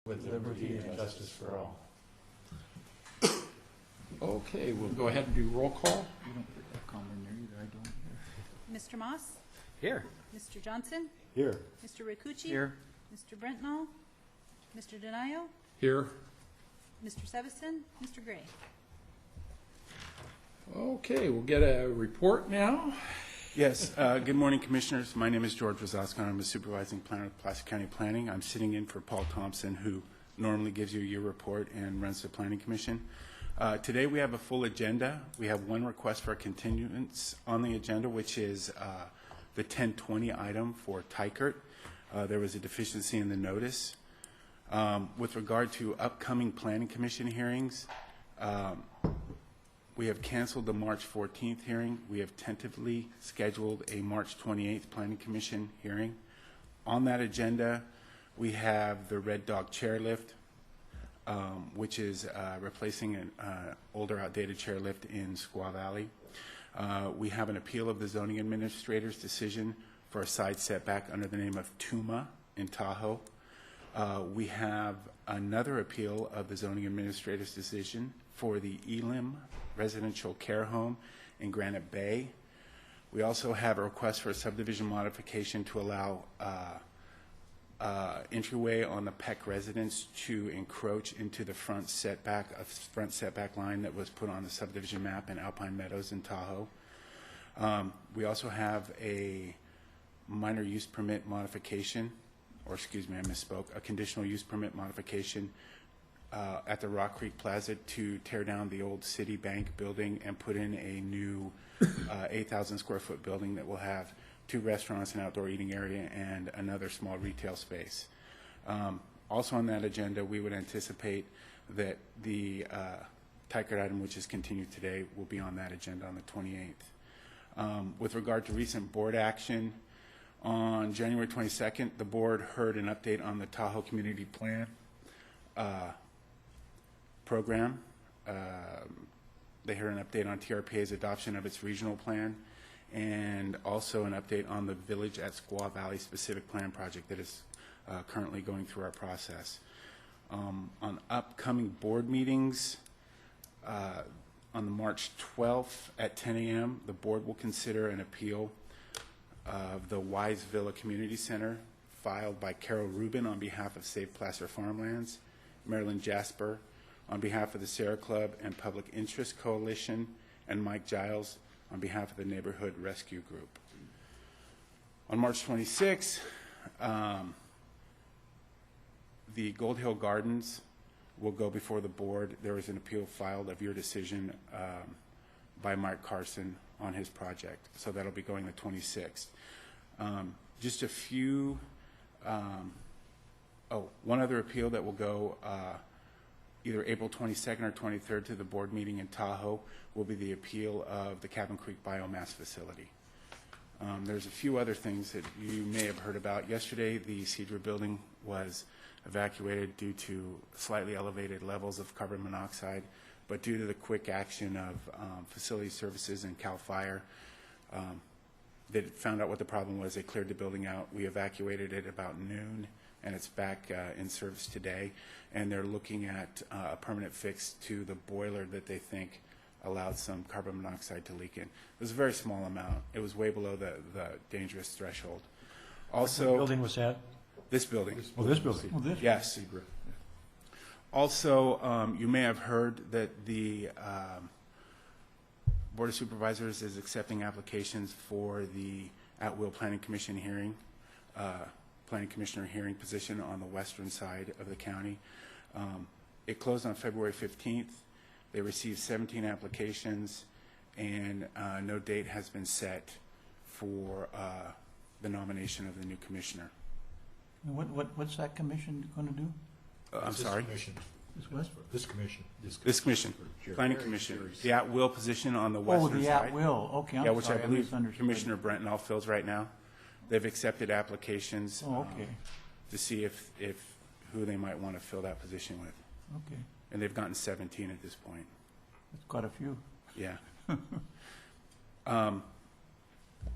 with liberty and justice for all. Okay, we'll go ahead and do roll call. You don't put that comment in there either, I don't hear. Mr. Moss? Here. Mr. Johnson? Here. Mr. Ricucci? Here. Mr. Brentnall? Mr. Denayo? Here. Mr. Sevison? Mr. Gray? Okay, we'll get a report now. Yes, good morning, Commissioners. My name is George Rosascon. I'm a supervising planner with Placer County Planning. I'm sitting in for Paul Thompson, who normally gives you your report and runs the Planning Commission. Today we have a full agenda. We have one request for a continuance on the agenda, which is the 1020 item for Tykert. There was a deficiency in the notice. With regard to upcoming Planning Commission hearings, we have canceled the March 14th hearing. We have tentatively scheduled a March 28th Planning Commission hearing. On that agenda, we have the Red Dog chairlift, which is replacing an older, outdated chairlift in Squaw Valley. We have an appeal of the zoning administrator's decision for a side setback under the name of Tuma in Tahoe. We have another appeal of the zoning administrator's decision for the Elim residential care home in Granite Bay. We also have a request for a subdivision modification to allow entryway on the Peck residence to encroach into the front setback line that was put on the subdivision map in Alpine Meadows in Tahoe. We also have a minor use permit modification, or excuse me, I misspoke, a conditional use permit modification at the Rock Creek Plaza to tear down the old City Bank building and put in a new 8,000 square foot building that will have 2 restaurants, an outdoor eating area, and another small retail space. Also on that agenda, we would anticipate that the Tykert item, which is continued today, will be on that agenda on the 28th. With regard to recent board action, on January 22nd, the board heard an update on the Tahoe Community Plan program. They heard an update on TRPA's adoption of its regional plan, and also an update on the Village at Squaw Valley specific plan project that is currently going through our process. On upcoming board meetings, on the March 12th at 10 a.m., the board will consider an appeal of the Wise Villa Community Center filed by Carol Rubin on behalf of Save Placer Farmlands, Marilyn Jasper on behalf of the Sierra Club and Public Interest Coalition, and Mike Giles on behalf of the Neighborhood Rescue Group. On March 26th, the Gold Hill Gardens will go before the board. There was an appeal filed of your decision by Mark Carson on his project, so that'll be going the 26th. Just a few, one other appeal that will go either April 22nd or 23rd to the board meeting in Tahoe will be the appeal of the Cabin Creek Biomass Facility. There's a few other things that you may have heard about. Yesterday, the Cedra building was evacuated due to slightly elevated levels of carbon monoxide, but due to the quick action of facility services and CAL FIRE, they found out what the problem was. They cleared the building out. We evacuated it about noon, and it's back in service today. And they're looking at a permanent fix to the boiler that they think allowed some carbon monoxide to leak in. It was a very small amount. It was way below the dangerous threshold. Also, What building was that? this building. Oh, this building. Well, this Yes. Also, you may have heard that the Board of Supervisors is accepting applications for the at-will Planning Commission hearing, Planning Commissioner hearing position on the western side of the county. It closed on February 15th. They received 17 applications, and no date has been set for the nomination of the new commissioner. What's that commission going to do? I'm sorry? This what? This commission. This commission, Planning Commission, the at-will position on the western Oh, side. the at-will, okay, I'm Yeah, which I sorry, believe misunderstood. Commissioner Brentnall fills right now. They've accepted applications Oh, okay, to see if who they might want to fill that position with. okay, And they've gotten 17 at this point. that's quite a few. Yeah.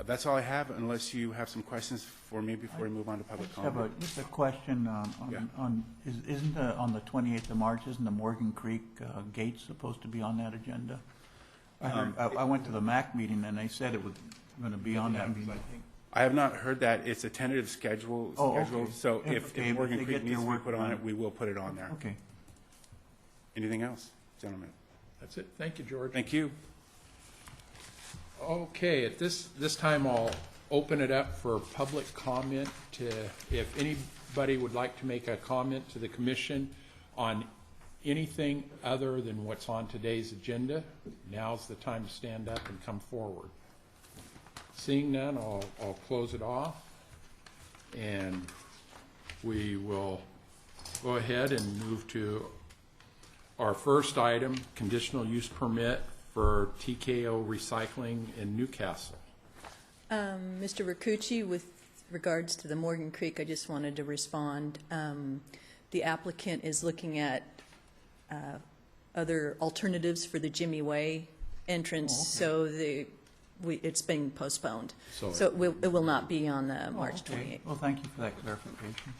That's all I have, unless you have some questions for me before we move on to public I have comment. just a question Yeah. isn't on the 28th of March, isn't the Morgan Creek gate supposed to be on that agenda? I went to the MAC meeting and they said it was going to be on that meeting. I have not heard that. It's a tentative schedule, Oh, okay. so if Okay, but Morgan they Creek get their needs to be work put on done. it, we will put it on there. Okay. Anything else, gentlemen? That's it. Thank you, George. Thank you. Okay, at this time, I'll open it up for public comment. If anybody would like to make a comment to the commission on anything other than what's on today's agenda, now's the time to stand up and come forward. Seeing none, I'll close it off, and we will go ahead and move to our first item, conditional use permit for TKO Recycling in Newcastle. Mr. Rakucci, with regards to the Morgan Creek, I just wanted to respond. The applicant is looking at other alternatives for the Jimmy Way entrance, so it's been postponed. So it will not be on the March 28th. Well, thank you for that clarification.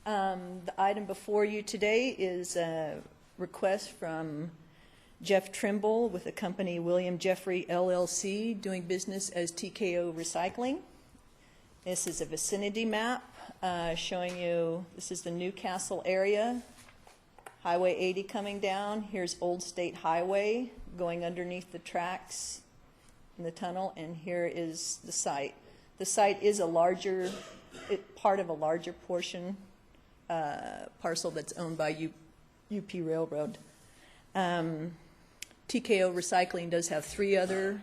The item before you today is a request from Jeff Trimble with the company William Jeffrey LLC, doing business as TKO Recycling. This is a vicinity map showing you, this is the Newcastle area, Highway 80 coming down. Here's Old State Highway going underneath the tracks in the tunnel, and here is the site. The site is part of a larger portion, parcel that's owned by UP Railroad. TKO Recycling does have 3 other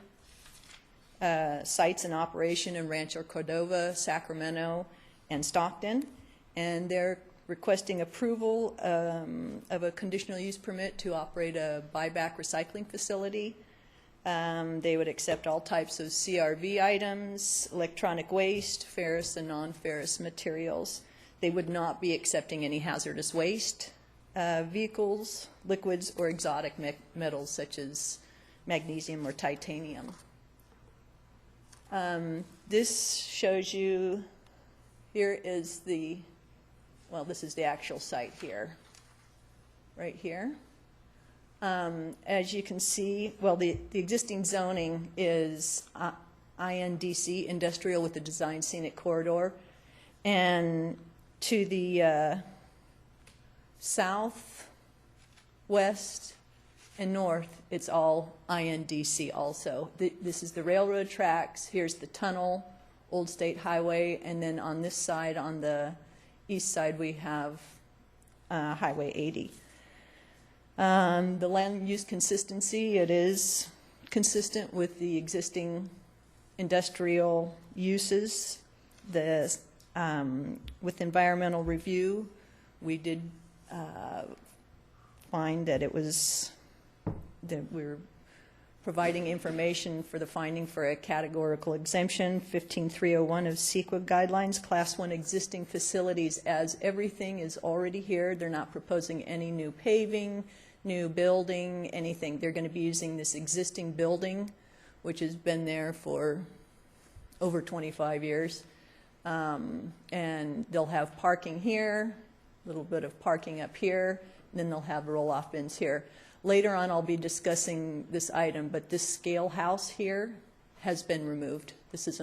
sites in operation in Rancho Cordova, Sacramento, and Stockton, and they're requesting approval of a conditional use permit to operate a buyback recycling facility. They would accept all types of CRV items, electronic waste, ferrous and non-ferrous materials. They would not be accepting any hazardous waste, vehicles, liquids, or exotic metals such as magnesium or titanium. This shows you, here is this is the actual site here, right here. As you can see, the existing zoning is INDC, industrial with a design scenic corridor, and to the south, west, and north, it's all INDC also. This is the railroad tracks, here's the tunnel, Old State Highway, and then on this side, on the east side, we have Highway 80. The land use consistency, it is consistent with the existing industrial uses. With environmental review, we did find that we're providing information for the finding for a categorical exemption, 15301 of CEQA guidelines, Class 1 existing facilities, as everything is already here. They're not proposing any new paving, new building, anything. They're going to be using this existing building, which has been there for over 25 years. And they'll have parking here, a little bit of parking up here, and then they'll have roll-off bins here. Later on, I'll be discussing this item, but this scale house here has been removed. This is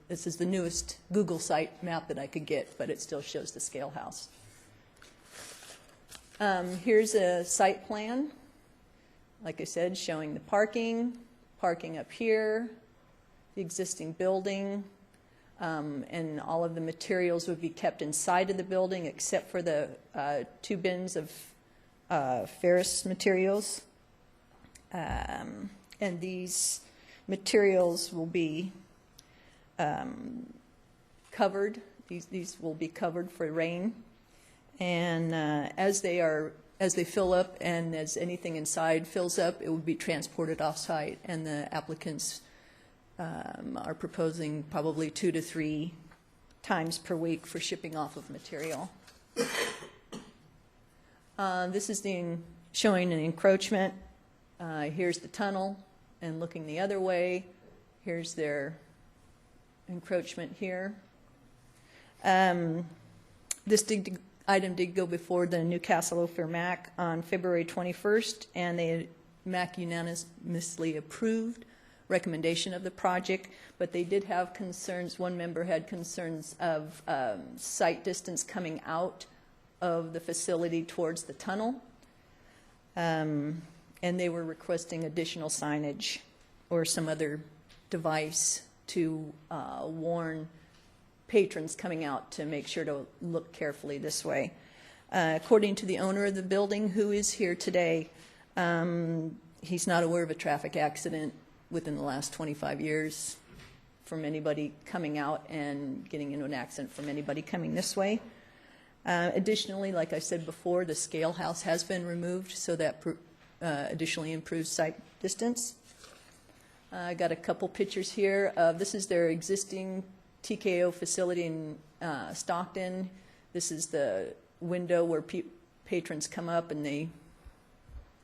this is the newest Google site map that I could get, but it still shows the scale house. Here's a site plan, like I said, showing the parking up here, the existing building, and all of the materials would be kept inside of the building except for the 2 bins of ferrous materials. And these materials will be covered. These will be covered for rain. And as they fill up and as anything inside fills up, it will be transported off-site, and the applicants are proposing probably 2 to 3 times per week for shipping off of material. This is showing an encroachment. Here's the tunnel, and looking the other way, Here's their encroachment here. Item did go before the Newcastle Ophir MAC on February 21st, and MAC unanimously approved recommendation of the project, but they did have concerns. One member had concerns of sight distance coming out of the facility towards the tunnel, and they were requesting additional signage or some other device to warn patrons coming out to make sure to look carefully this way. According to the owner of the building, who is here today, he's not aware of a traffic accident within the last 25 years from anybody coming out and getting into an accident from anybody coming this way. Additionally, like I said before, the scale house has been removed, so that additionally improves sight distance. I got a couple pictures here. This is their existing TKO facility in Stockton. This is the window where patrons come up and they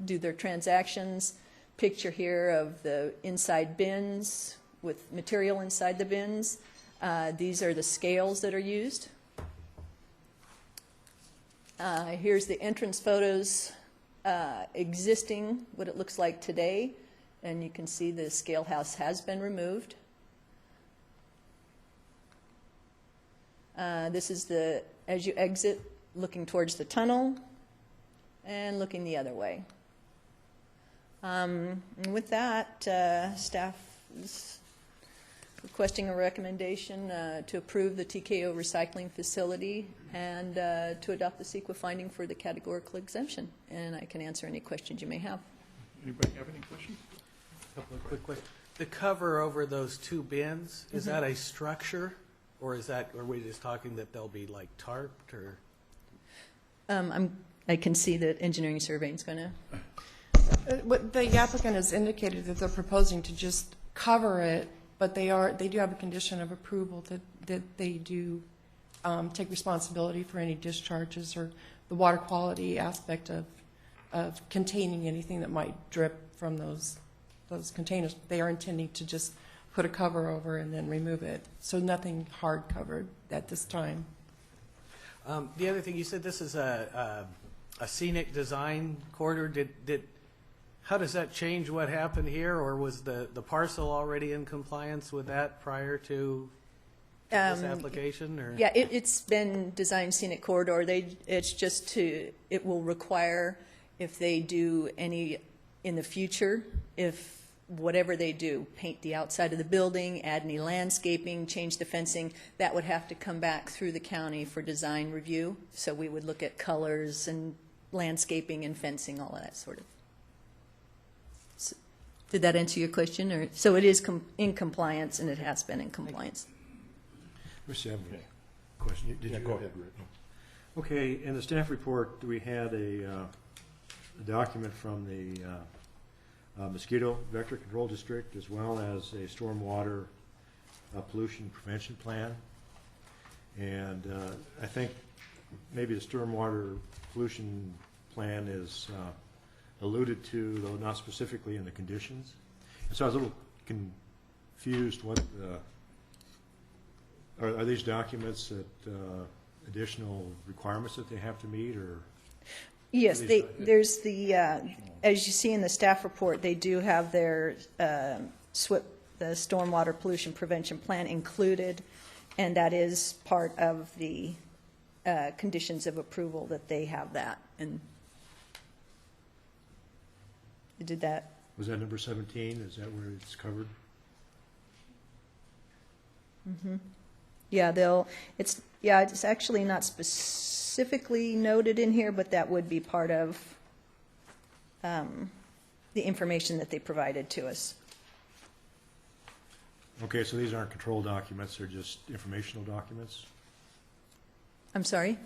do their transactions. Picture here of the inside bins with material inside the bins. These are the scales that are used. Here's the entrance photos existing, what it looks like today. And you can see the scale house has been removed. This is as you exit, looking towards the tunnel and looking the other way. And with that, staff is requesting a recommendation to approve the TKO recycling facility and to adopt the CEQA finding for the categorical exemption. And I can answer any questions you may have. Anybody have any questions? A couple of quick questions. The cover over those two bins, is that a structure, or are we just talking that they'll be like tarped, or? I can see that engineering surveying is going to. What the applicant has indicated that they're proposing to just cover it, but they do have a condition of approval that they do take responsibility for any discharges or the water quality aspect of containing anything that might drip from those containers. They are intending to just put a cover over and then remove it. So nothing hard covered at this time. The other thing, you said this is a scenic design corridor. How does that change what happened here, or was the parcel already in compliance with that prior to this application? Or? Yeah, it's been designed scenic corridor. It will require, if they do any in the future, if whatever they do, paint the outside of the building, add any landscaping, change the fencing, that would have to come back through the county for design review. So we would look at colors and landscaping and fencing, all of that sort of. So, did that answer your question? So it is in compliance, and it has been in compliance. Mr. Have a question? Did you go ahead, Rick? Okay, in the staff report, we had a document from the Mosquito Vector Control District, as well as a stormwater pollution prevention plan. And I think maybe the stormwater pollution plan is alluded to, though not specifically in the conditions. And so I was a little confused. What are these documents that additional requirements that they have to meet, or? Yes, there's as you see in the staff report, they do have their SWIP, the Stormwater Pollution Prevention Plan, included, and that is part of the conditions of approval that they have that. And did that? Was that number 17? Is that where it's covered? Mm-hmm. Yeah, it's actually not specifically noted in here, but that would be part of the information that they provided to us. Okay, so these aren't control documents, they're just informational documents? I'm sorry?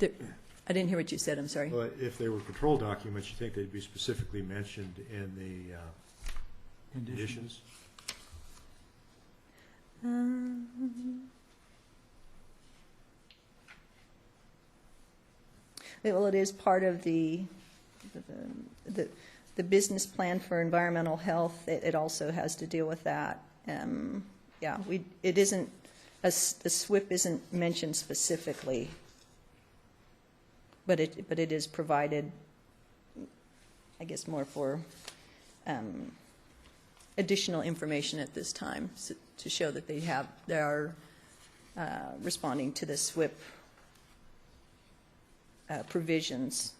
I didn't hear what you said, I'm sorry. Well, if they were control documents, you think they'd be specifically mentioned in the conditions? Well, it is part of the business plan for environmental health. It also has to deal with that. Yeah, it isn't, the SWIP isn't mentioned specifically, but it is provided, I guess, more for additional information at this time to show that they are responding to the SWIP provisions.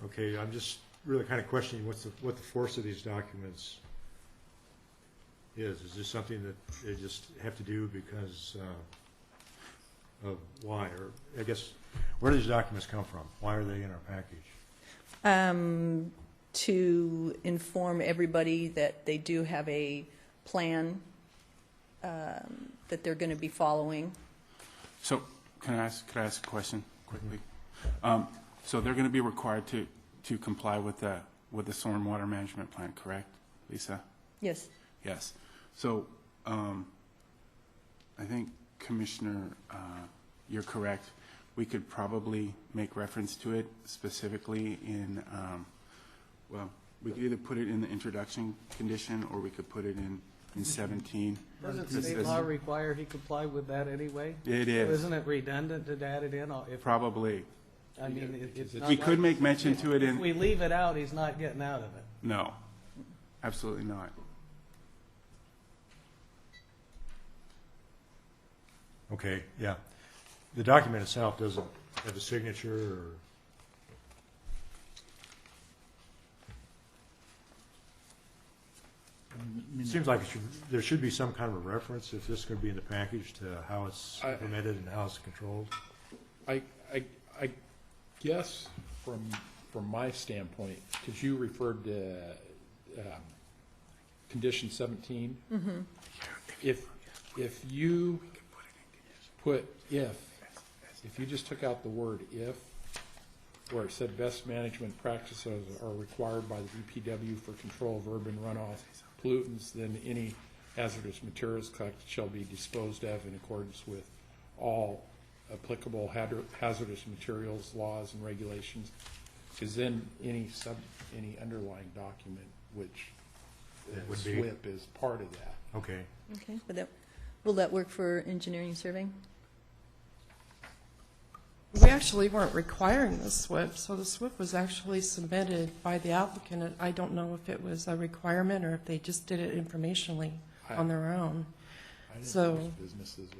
Okay, I'm just really kind of questioning what the force of these documents is. Is this something that they just have to do because of why? Or I guess, where do these documents come from? Why are they in our package? To inform everybody that they do have a plan that they're going to be following. So could I ask a question quickly? So they're going to be required to comply with the stormwater management plan, correct, Lisa? Yes. Yes. So I think, Commissioner, you're correct. We could probably make reference to it specifically in, well, we could either put it in the introduction condition or we could put it in 17. Doesn't state law require he comply with that anyway? It So is. isn't it redundant to add it in? Probably. I mean, it's not We like- could make mention to it If in, we leave it out, he's not getting out of it. no, absolutely not. Okay, yeah. The document itself doesn't have a signature or... It seems like there should be some kind of a reference, if this is going to be in the package, to how it's implemented and how it's controlled. I guess from my standpoint, because you referred to condition 17, if you put if you just took out the word if, where it said best management practices are required by the DPW for control of urban runoff pollutants, then any hazardous materials collected shall be disposed of in accordance with all applicable hazardous materials laws and regulations, is then any underlying document which Would be- SWIP is part of that. Okay. Okay, but will that work for engineering surveying? We actually weren't requiring the SWIP, so the SWIP was actually submitted by the applicant. And I don't know if it was a requirement or if they just did it informationally on their own. I think So- most businesses are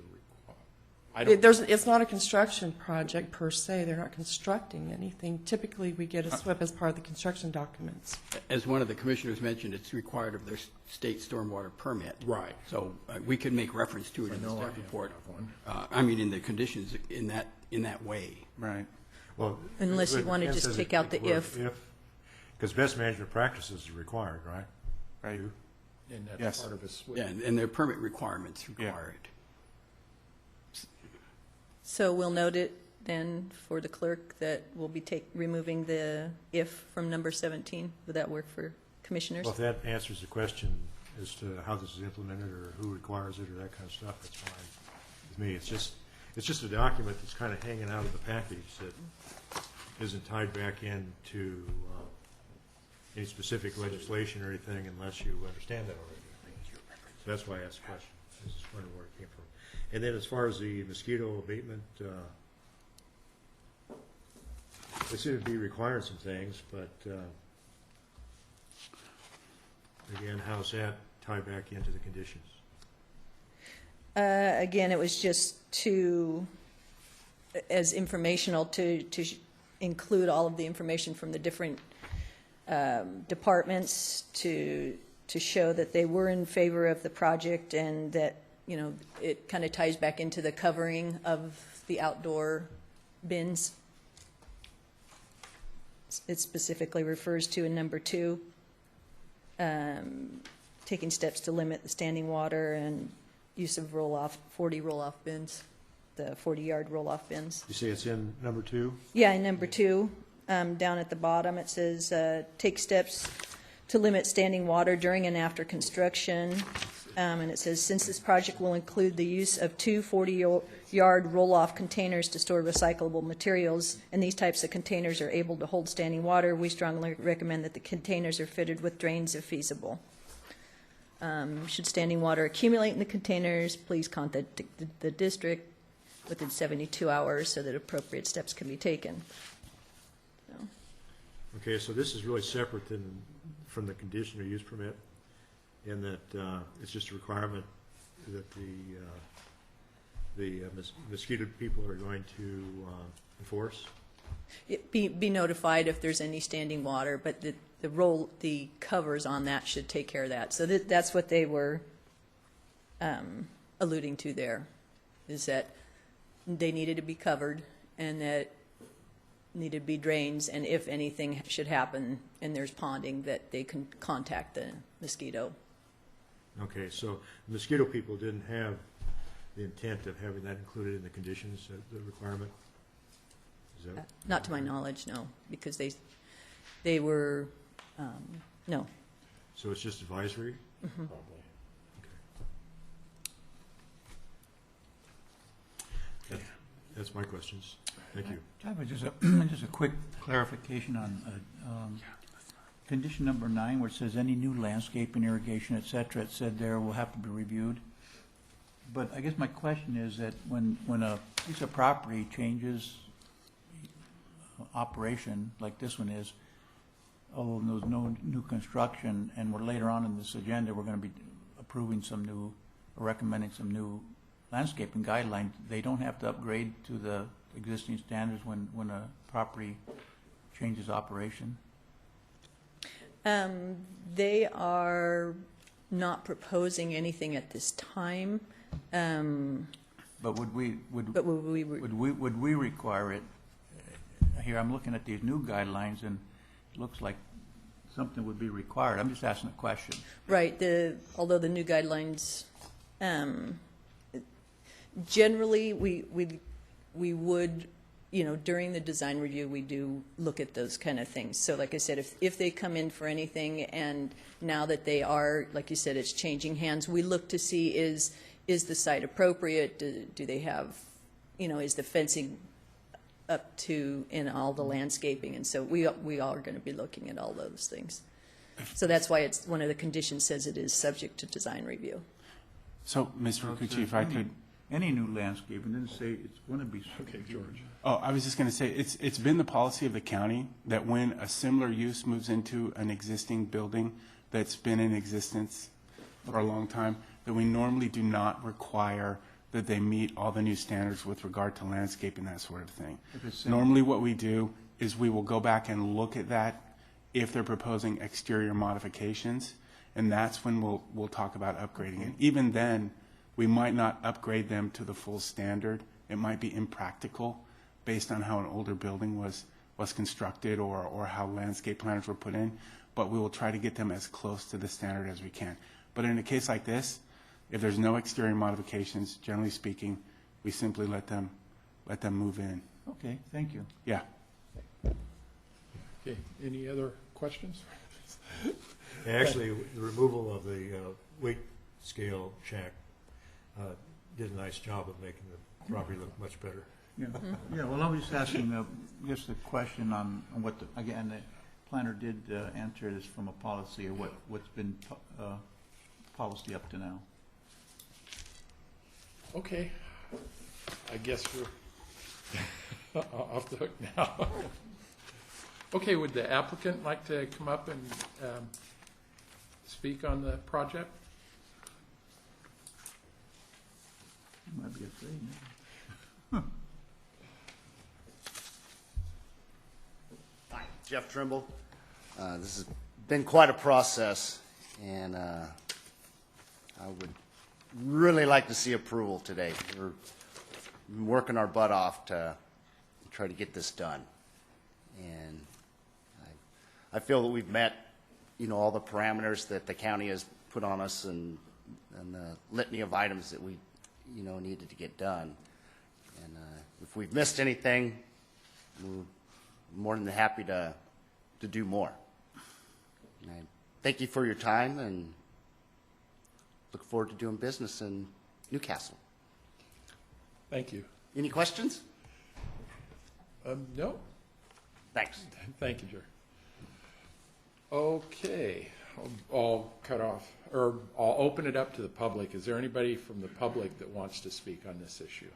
required. It's not a construction project per se. They're not constructing anything. Typically, we get a SWIP as part of the construction documents. As one of the commissioners mentioned, it's required of their state stormwater permit. Right. So we could make reference to it in the I know I staff have report. one. I mean, in the conditions, in that way. Right. Well, Unless you it- want to it just says take out the word if. Because best management practices is required, right? Right. And that's Yes. part of a SWIP. Yeah, and their permit requirements require it. So we'll note it then for the clerk that we'll be removing the if from number 17. Would that work for commissioners? Well, if that answers the question as to how this is implemented or who requires it or that kind of stuff, that's fine with me. It's just a document that's kind of hanging out of the package that isn't tied back into any specific legislation or anything unless you understand that already. So that's why I asked the question. I was just wondering where it came from. And then as far as the mosquito abatement, they seem to be requiring some things, but again, how's that tie back into the conditions? Again, it was just as informational to include all of the information from the different departments to show that they were in favor of the project and that, you know, it kind of ties back into the covering of the outdoor bins. It specifically refers to in number 2, taking steps to limit the standing water and use of 40 roll-off bins, the 40-yard roll-off bins. You say it's in number 2? Yeah, in number 2, down at the bottom, it says, take steps to limit standing water during and after construction. And it says, since this project will include the use of 2 40-yard roll-off containers to store recyclable materials, and these types of containers are able to hold standing water, we strongly recommend that the containers are fitted with drains if feasible. Should standing water accumulate in the containers, please contact the district within 72 hours so that appropriate steps can be taken. So, Okay, so this is really separate from the conditional use permit, in that it's just a requirement that the mosquito people are going to enforce? Be notified if there's any standing water, but the covers on that should take care of that. So that's what they were alluding to there, is that they needed to be covered and that needed to be drains, and if anything should happen and there's ponding, that they can contact the mosquito. Okay, so mosquito people didn't have the intent of having that included in the conditions, the requirement? Is that? Not to my knowledge, no, because they were, no. So it's just advisory? Probably. Okay. That's my questions. Thank you. I have just a quick clarification on condition number 9, where it says any new landscaping, irrigation, et cetera, it said there will have to be reviewed. But I guess my question is that when a piece of property changes operation, like this one is, although there's no new construction, and we're later on in this agenda, we're going to be approving some new, or recommending some new landscaping guidelines, they don't have to upgrade to the existing standards when a property changes operation? They are not proposing anything at this time. But would we require it? Here, I'm looking at these new guidelines, and it looks like something would be required. I'm just asking a question. Right, although the new guidelines, generally, we would, during the design review, we do look at those kind of things. So like I said, if they come in for anything, and now that they are, like you said, it's changing hands, we look to see is the site appropriate? Do they have, is the fencing up to in all the landscaping? And so we are going to be looking at all those things. So that's why it's one of the conditions says it is subject to design review. So, Mr. Ricucci, if I could. Any new landscaping, didn't say it's going to be. Okay, George. Oh, I was just going to say, it's been the policy of the county that when a similar use moves into an existing building that's been in existence for a long time, that we normally do not require that they meet all the new standards with regard to landscaping, that sort of thing. Normally what we do is we will go back and look at that if they're proposing exterior modifications, and that's when we'll talk about upgrading it. Even then, we might not upgrade them to the full standard. It might be impractical based on how an older building was constructed or how landscape planners were put in, but we will try to get them as close to the standard as we can. But in a case like this, if there's no exterior modifications, generally speaking, we simply let them move in. Okay, thank you. Yeah. Okay, any other questions? Actually, the removal of the weight scale shack did a nice job of making the property look much better. Yeah, yeah. Well, I was just asking, just a question on what again, the planner did answer this from a policy or what's been policy up to now. Okay, I guess we're off the hook now. Okay, would the applicant like to come up and speak on the project? You might be afraid. Hi, Jeff Trimble. This has been quite a process, and I would really like to see approval today. We're working our butt off to try to get this done, and I feel that we've met, all the parameters that the county has put on us, and the litany of items that we, needed to get done. And if we've missed anything, we're more than happy to do more. And I thank you for your time, and look forward to doing business in Newcastle. Thank you. Any questions? No? Thanks. Thank you, Jerry. Okay, I'll cut off, or I'll open it up to the public. Is there anybody from the public that wants to speak on this issue?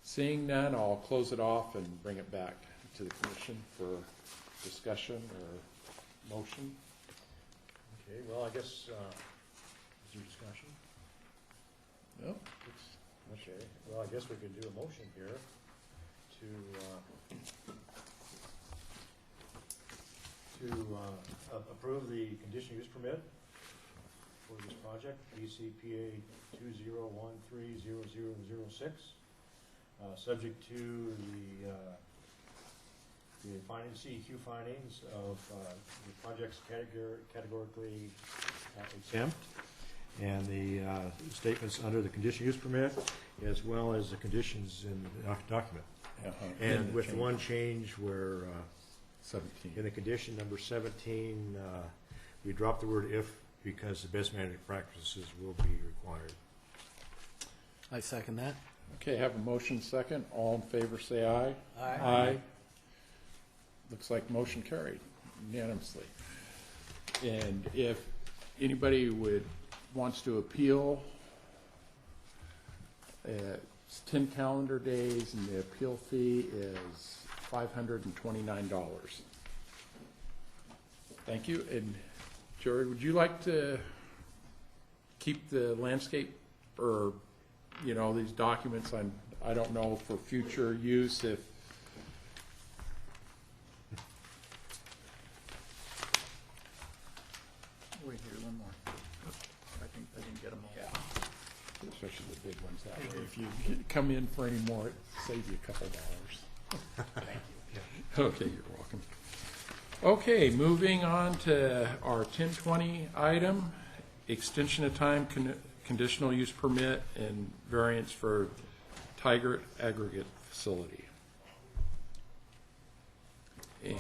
Seeing none, I'll close it off and bring it back to the commission for discussion or motion. Okay, well, I guess, is there discussion? No? Okay, well, I guess we could do a motion here to approve the conditional use permit for this project, BCPA 20130006, subject to the findings, CEQ findings of the project's categorically exempt, and the statements under the conditional use permit, as well as the conditions in the document. And with one change where 17. in the condition number 17, we dropped the word if because the best management practices will be required. I second that. Okay, have a motion second. All in favor say aye. Aye. Aye. Looks like motion carried unanimously. And if anybody wants to appeal, it's 10 calendar days and the appeal fee is $529. Thank you. And Jerry, would you like to keep the landscape or, these documents I don't know, for future use if Wait here, one more. I didn't get them all. especially the big ones that way. If you come in for any more, it saves you a couple dollars. Thank you. Okay, you're welcome. Okay, moving on to our 1020 item, extension of time, conditional use permit and variance for Tiger Aggregate Facility.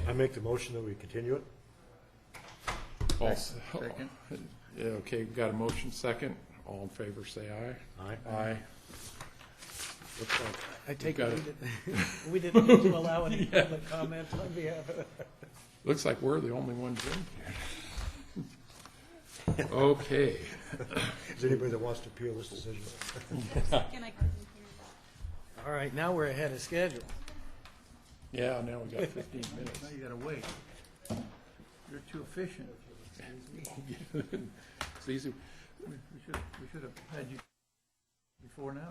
I make the motion that we continue it. Second. Okay, we've got a motion second. All in favor say aye. Aye. Aye. Looks like I take got it it. we didn't need to allow any public comment on behalf of. Looks like we're the only ones in here. Okay. Is there anybody that wants to appeal this decision? All right, now we're ahead of schedule. Yeah, now we got 15 minutes. Now you gotta wait. You're too efficient. It's easy. We should have had you before now.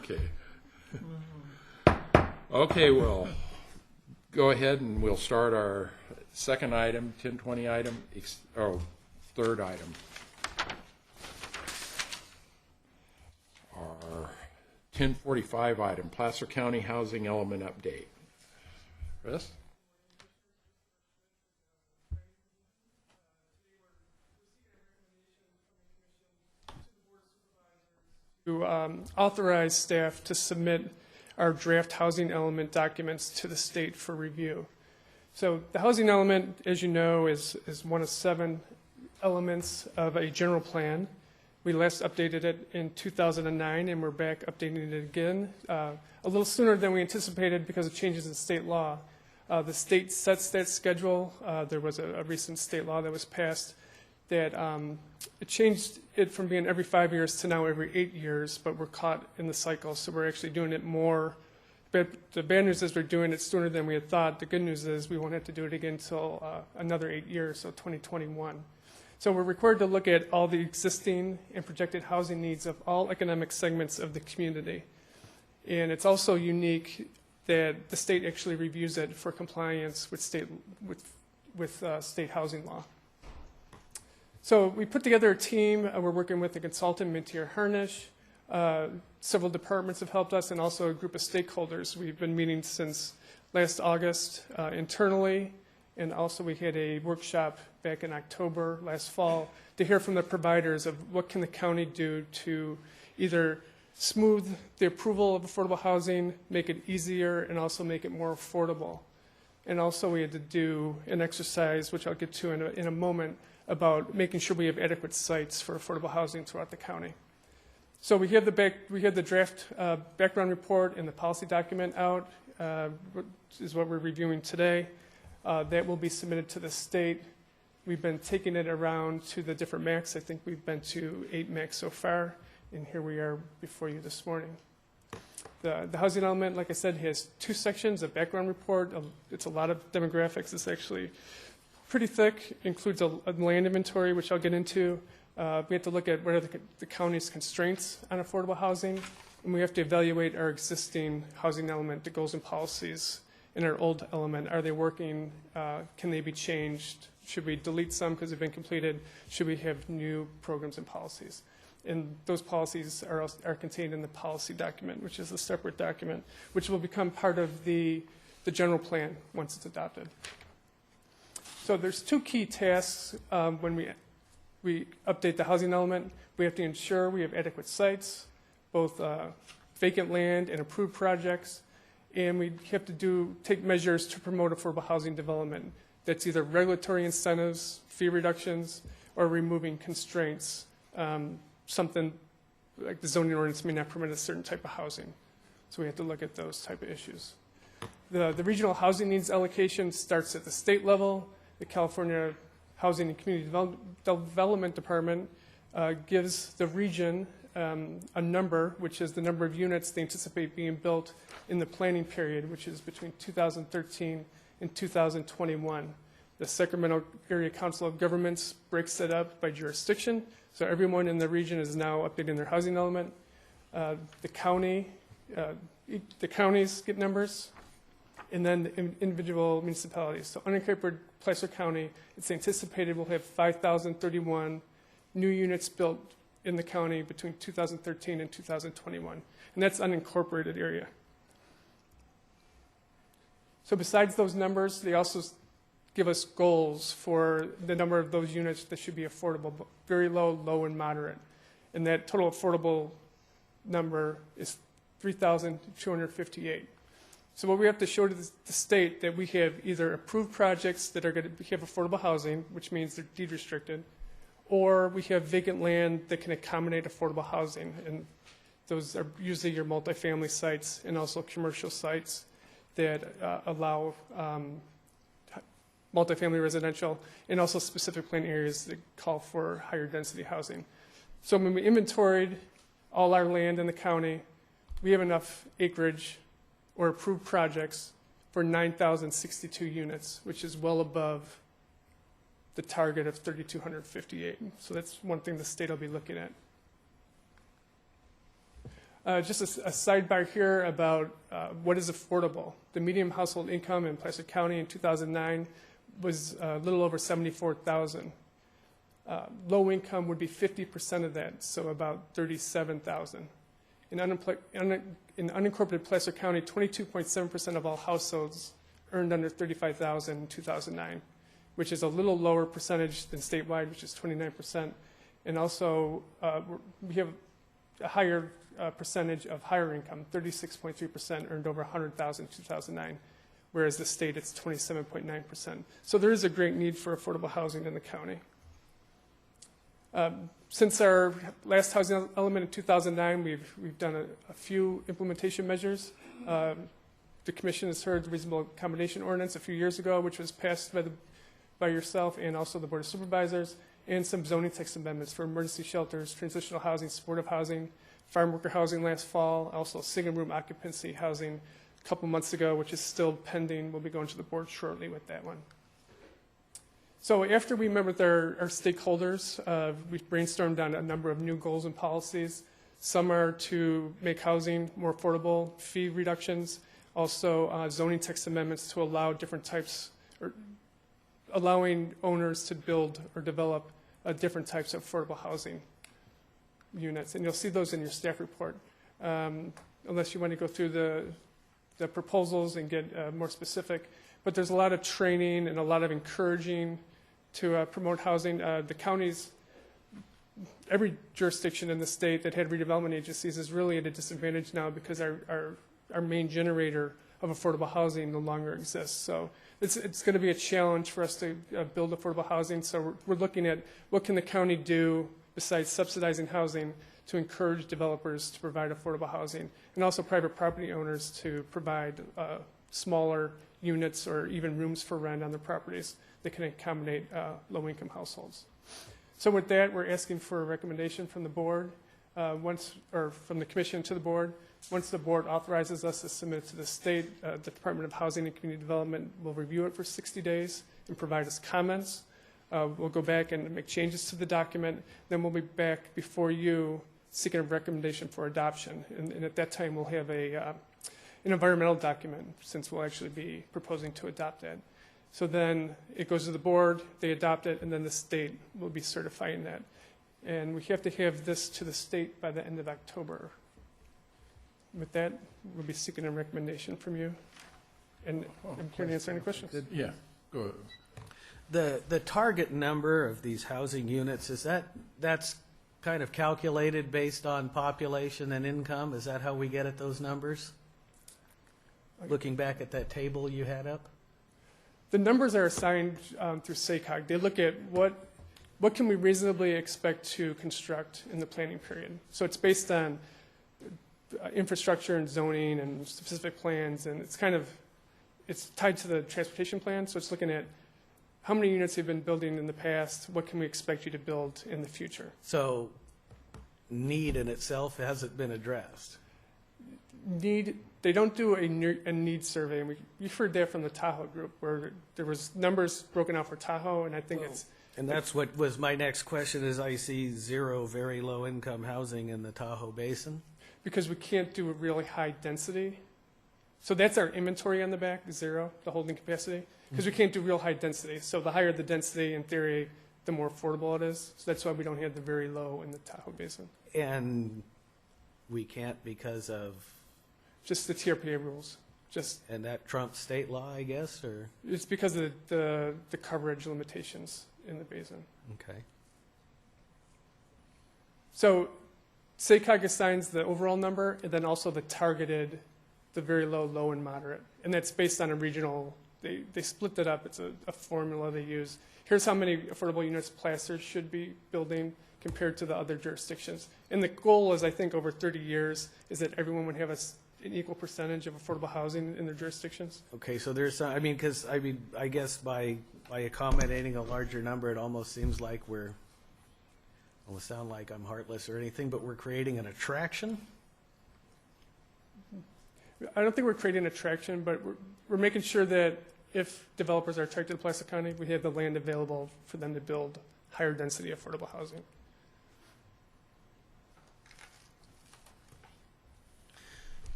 Okay. Okay, well, go ahead and we'll start our second item, 1020 item, third item. Our 1045 item, Placer County Housing Element Update. Chris? To authorize staff to submit our draft housing element documents to the state for review. So the housing element, as you know, is one of 7 elements of a general plan. We last updated it in 2009, and we're back updating it again a little sooner than we anticipated because of changes in state law. The state sets that schedule. There was a recent state law that was passed that it changed it from being every 5 years to now every 8 years, but we're caught in the cycle, so we're actually doing it more. But the bad news is we're doing it sooner than we had thought. The good news is we won't have to do it again until another 8 years, so 2021. So we're required to look at all the existing and projected housing needs of all economic segments of the community. And it's also unique that the state actually reviews it for compliance with state housing law. So we put together a team. We're working with a consultant, Mintier Harnish. Several departments have helped us, and also a group of stakeholders. We've been meeting since last August internally, and also we had a workshop back in October last fall to hear from the providers of what can the county do to either smooth the approval of affordable housing, make it easier, and also make it more affordable. And also we had to do an exercise, which I'll get to in a moment, about making sure we have adequate sites for affordable housing throughout the county. So we have the draft background report and the policy document out, which is what we're reviewing today. That will be submitted to the state. We've been taking it around to the different MACs. I think we've been to 8 MACs so far, and here we are before you this morning. The housing element, like I said, has 2 sections, a background report. It's a lot of demographics. It's actually pretty thick, includes a land inventory, which I'll get into. We have to look at what are the county's constraints on affordable housing, and we have to evaluate our existing housing element, the goals and policies, and our old element. Are they working? Can they be changed? Should we delete some because they've been completed? Should we have new programs and policies? And those policies are contained in the policy document, which is a separate document, which will become part of the general plan once it's adopted. So there's 2 key tasks when we update the housing element. We have to ensure we have adequate sites, both vacant land and approved projects, and we have to take measures to promote affordable housing development. That's either regulatory incentives, fee reductions, or removing constraints. Something like the zoning ordinance may not permit a certain type of housing. So we have to look at those type of issues. The regional housing needs allocation starts at the state level. The California Housing and Community Development Department gives the region a number, which is the number of units they anticipate being built in the planning period, which is between 2013 and 2021. The Sacramento Area Council of Governments breaks it up by jurisdiction, so everyone in the region is now updating their housing element. The counties get numbers, and then the individual municipalities. So unincorporated Placer County, it's anticipated we'll have 5,031 new units built in the county between 2013 and 2021. And that's unincorporated area. So besides those numbers, they also give us goals for the number of those units that should be affordable, very low, low, and moderate. And that total affordable number is 3,258. So what we have to show to the state that we have either approved projects that are going to have affordable housing, which means they're deed restricted, or we have vacant land that can accommodate affordable housing. And those are usually your multifamily sites and also commercial sites that allow multifamily residential, and also specific plan areas that call for higher density housing. So when we inventoried all our land in the county, we have enough acreage or approved projects for 9,062 units, which is well above the target of 3,258. So that's one thing the state will be looking at. Just a sidebar here about what is affordable. The median household income in Placer County in 2009 was a little over $74,000. Low income would be 50% of that, so about $37,000. In unincorporated Placer County, 22.7% of all households earned under $35,000 in 2009, which is a little lower percentage than statewide, which is 29%. And also, we have a higher percentage of higher income, 36.3% earned over $100,000 in 2009, whereas the state, it's 27.9%. So there is a great need for affordable housing in the county. Since our last housing element in 2009, we've done a few implementation measures. The commission has heard the reasonable accommodation ordinance a few years ago, which was passed by yourself and also the Board of Supervisors, and some zoning text amendments for emergency shelters, transitional housing, supportive housing, farm worker housing last fall, also single room occupancy housing a couple months ago, which is still pending. We'll be going to the board shortly with that one. So after we met with our stakeholders, we brainstormed on a number of new goals and policies. Some are to make housing more affordable, fee reductions, also zoning text amendments to allow different types, or allowing owners to build or develop different types of affordable housing units. And you'll see those in your staff report. Unless you want to go through the proposals and get more specific. But there's a lot of training and a lot of encouraging to promote housing. The counties, every jurisdiction in the state that had redevelopment agencies is really at a disadvantage now because our main generator of affordable housing no longer exists. So it's going to be a challenge for us to build affordable housing. So we're looking at what can the county do besides subsidizing housing to encourage developers to provide affordable housing, and also private property owners to provide smaller units or even rooms for rent on their properties that can accommodate low-income households. So with that, we're asking for a recommendation from the board, or from the commission to the board. Once the board authorizes us to submit it to the state, the Department of Housing and Community Development will review it for 60 days and provide us comments. We'll go back and make changes to the document. Then we'll be back before you seeking a recommendation for adoption. And at that time, we'll have an environmental document, since we'll actually be proposing to adopt that. So then it goes to the board, they adopt it, and then the state will be certifying that. And we have to have this to the state by the end of October. With that, we'll be seeking a recommendation from you. And I'm here to answer any questions. Yeah, go ahead. The target number of these housing units, that's kind of calculated based on population and income? Is that how we get at those numbers? Looking back at that table you had up? The numbers are assigned through SACOG. They look at what can we reasonably expect to construct in the planning period. So it's based on infrastructure and zoning and specific plans, and it's tied to the transportation plan. So it's looking at how many units you've been building in the past, what can we expect you to build in the future. So need in itself hasn't been addressed. They don't do a need survey, and you've heard that from the Tahoe group, where there was numbers broken out for Tahoe, and I think And that's what was my next question, is I see zero very low income housing in the Tahoe Basin. Because we can't do a really high density. So that's our inventory on the back, 0, the holding capacity, because we can't do real high density. So the higher the density, in theory, the more affordable it is. So that's why we don't have the very low in the Tahoe Basin. And we can't because of? Just the TRPA rules. And that trumps state law, I guess, or? It's because of the coverage limitations in the basin. Okay. So SACOG assigns the overall number, and then also the targeted, the very low, low, and moderate. And that's based on a regional, they split that up. It's a formula they use. Here's how many affordable units Placer should be building compared to the other jurisdictions. And the goal is, I think, over 30 years, is that everyone would have an equal percentage of affordable housing in their jurisdictions. Okay, so there's some, I guess by accommodating a larger number, it almost seems like it will sound like I'm heartless or anything, but we're creating an attraction? I don't think we're creating an attraction, but we're making sure that if developers are attracted to Placer County, we have the land available for them to build higher density affordable housing.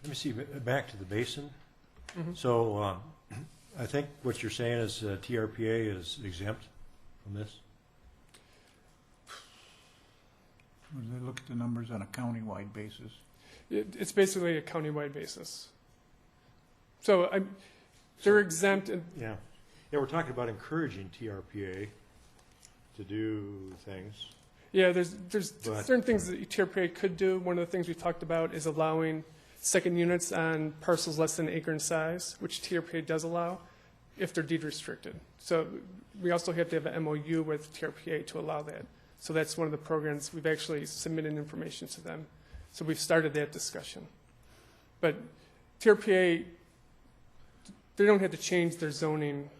Let me see, back to the basin. So I think what you're saying is TRPA is exempt from this? They look at the numbers on a countywide basis. It's basically a countywide basis. So they're exempt. Yeah. Yeah, we're talking about encouraging TRPA to do things. Yeah, there's But- certain things that TRPA could do. One of the things we talked about is allowing second units on parcels less than an acre in size, which TRPA does allow if they're deed restricted. So we also have to have an MOU with TRPA to allow that. So that's one of the programs. We've actually submitted information to them. So we've started that discussion. But TRPA, they don't have to change their zoning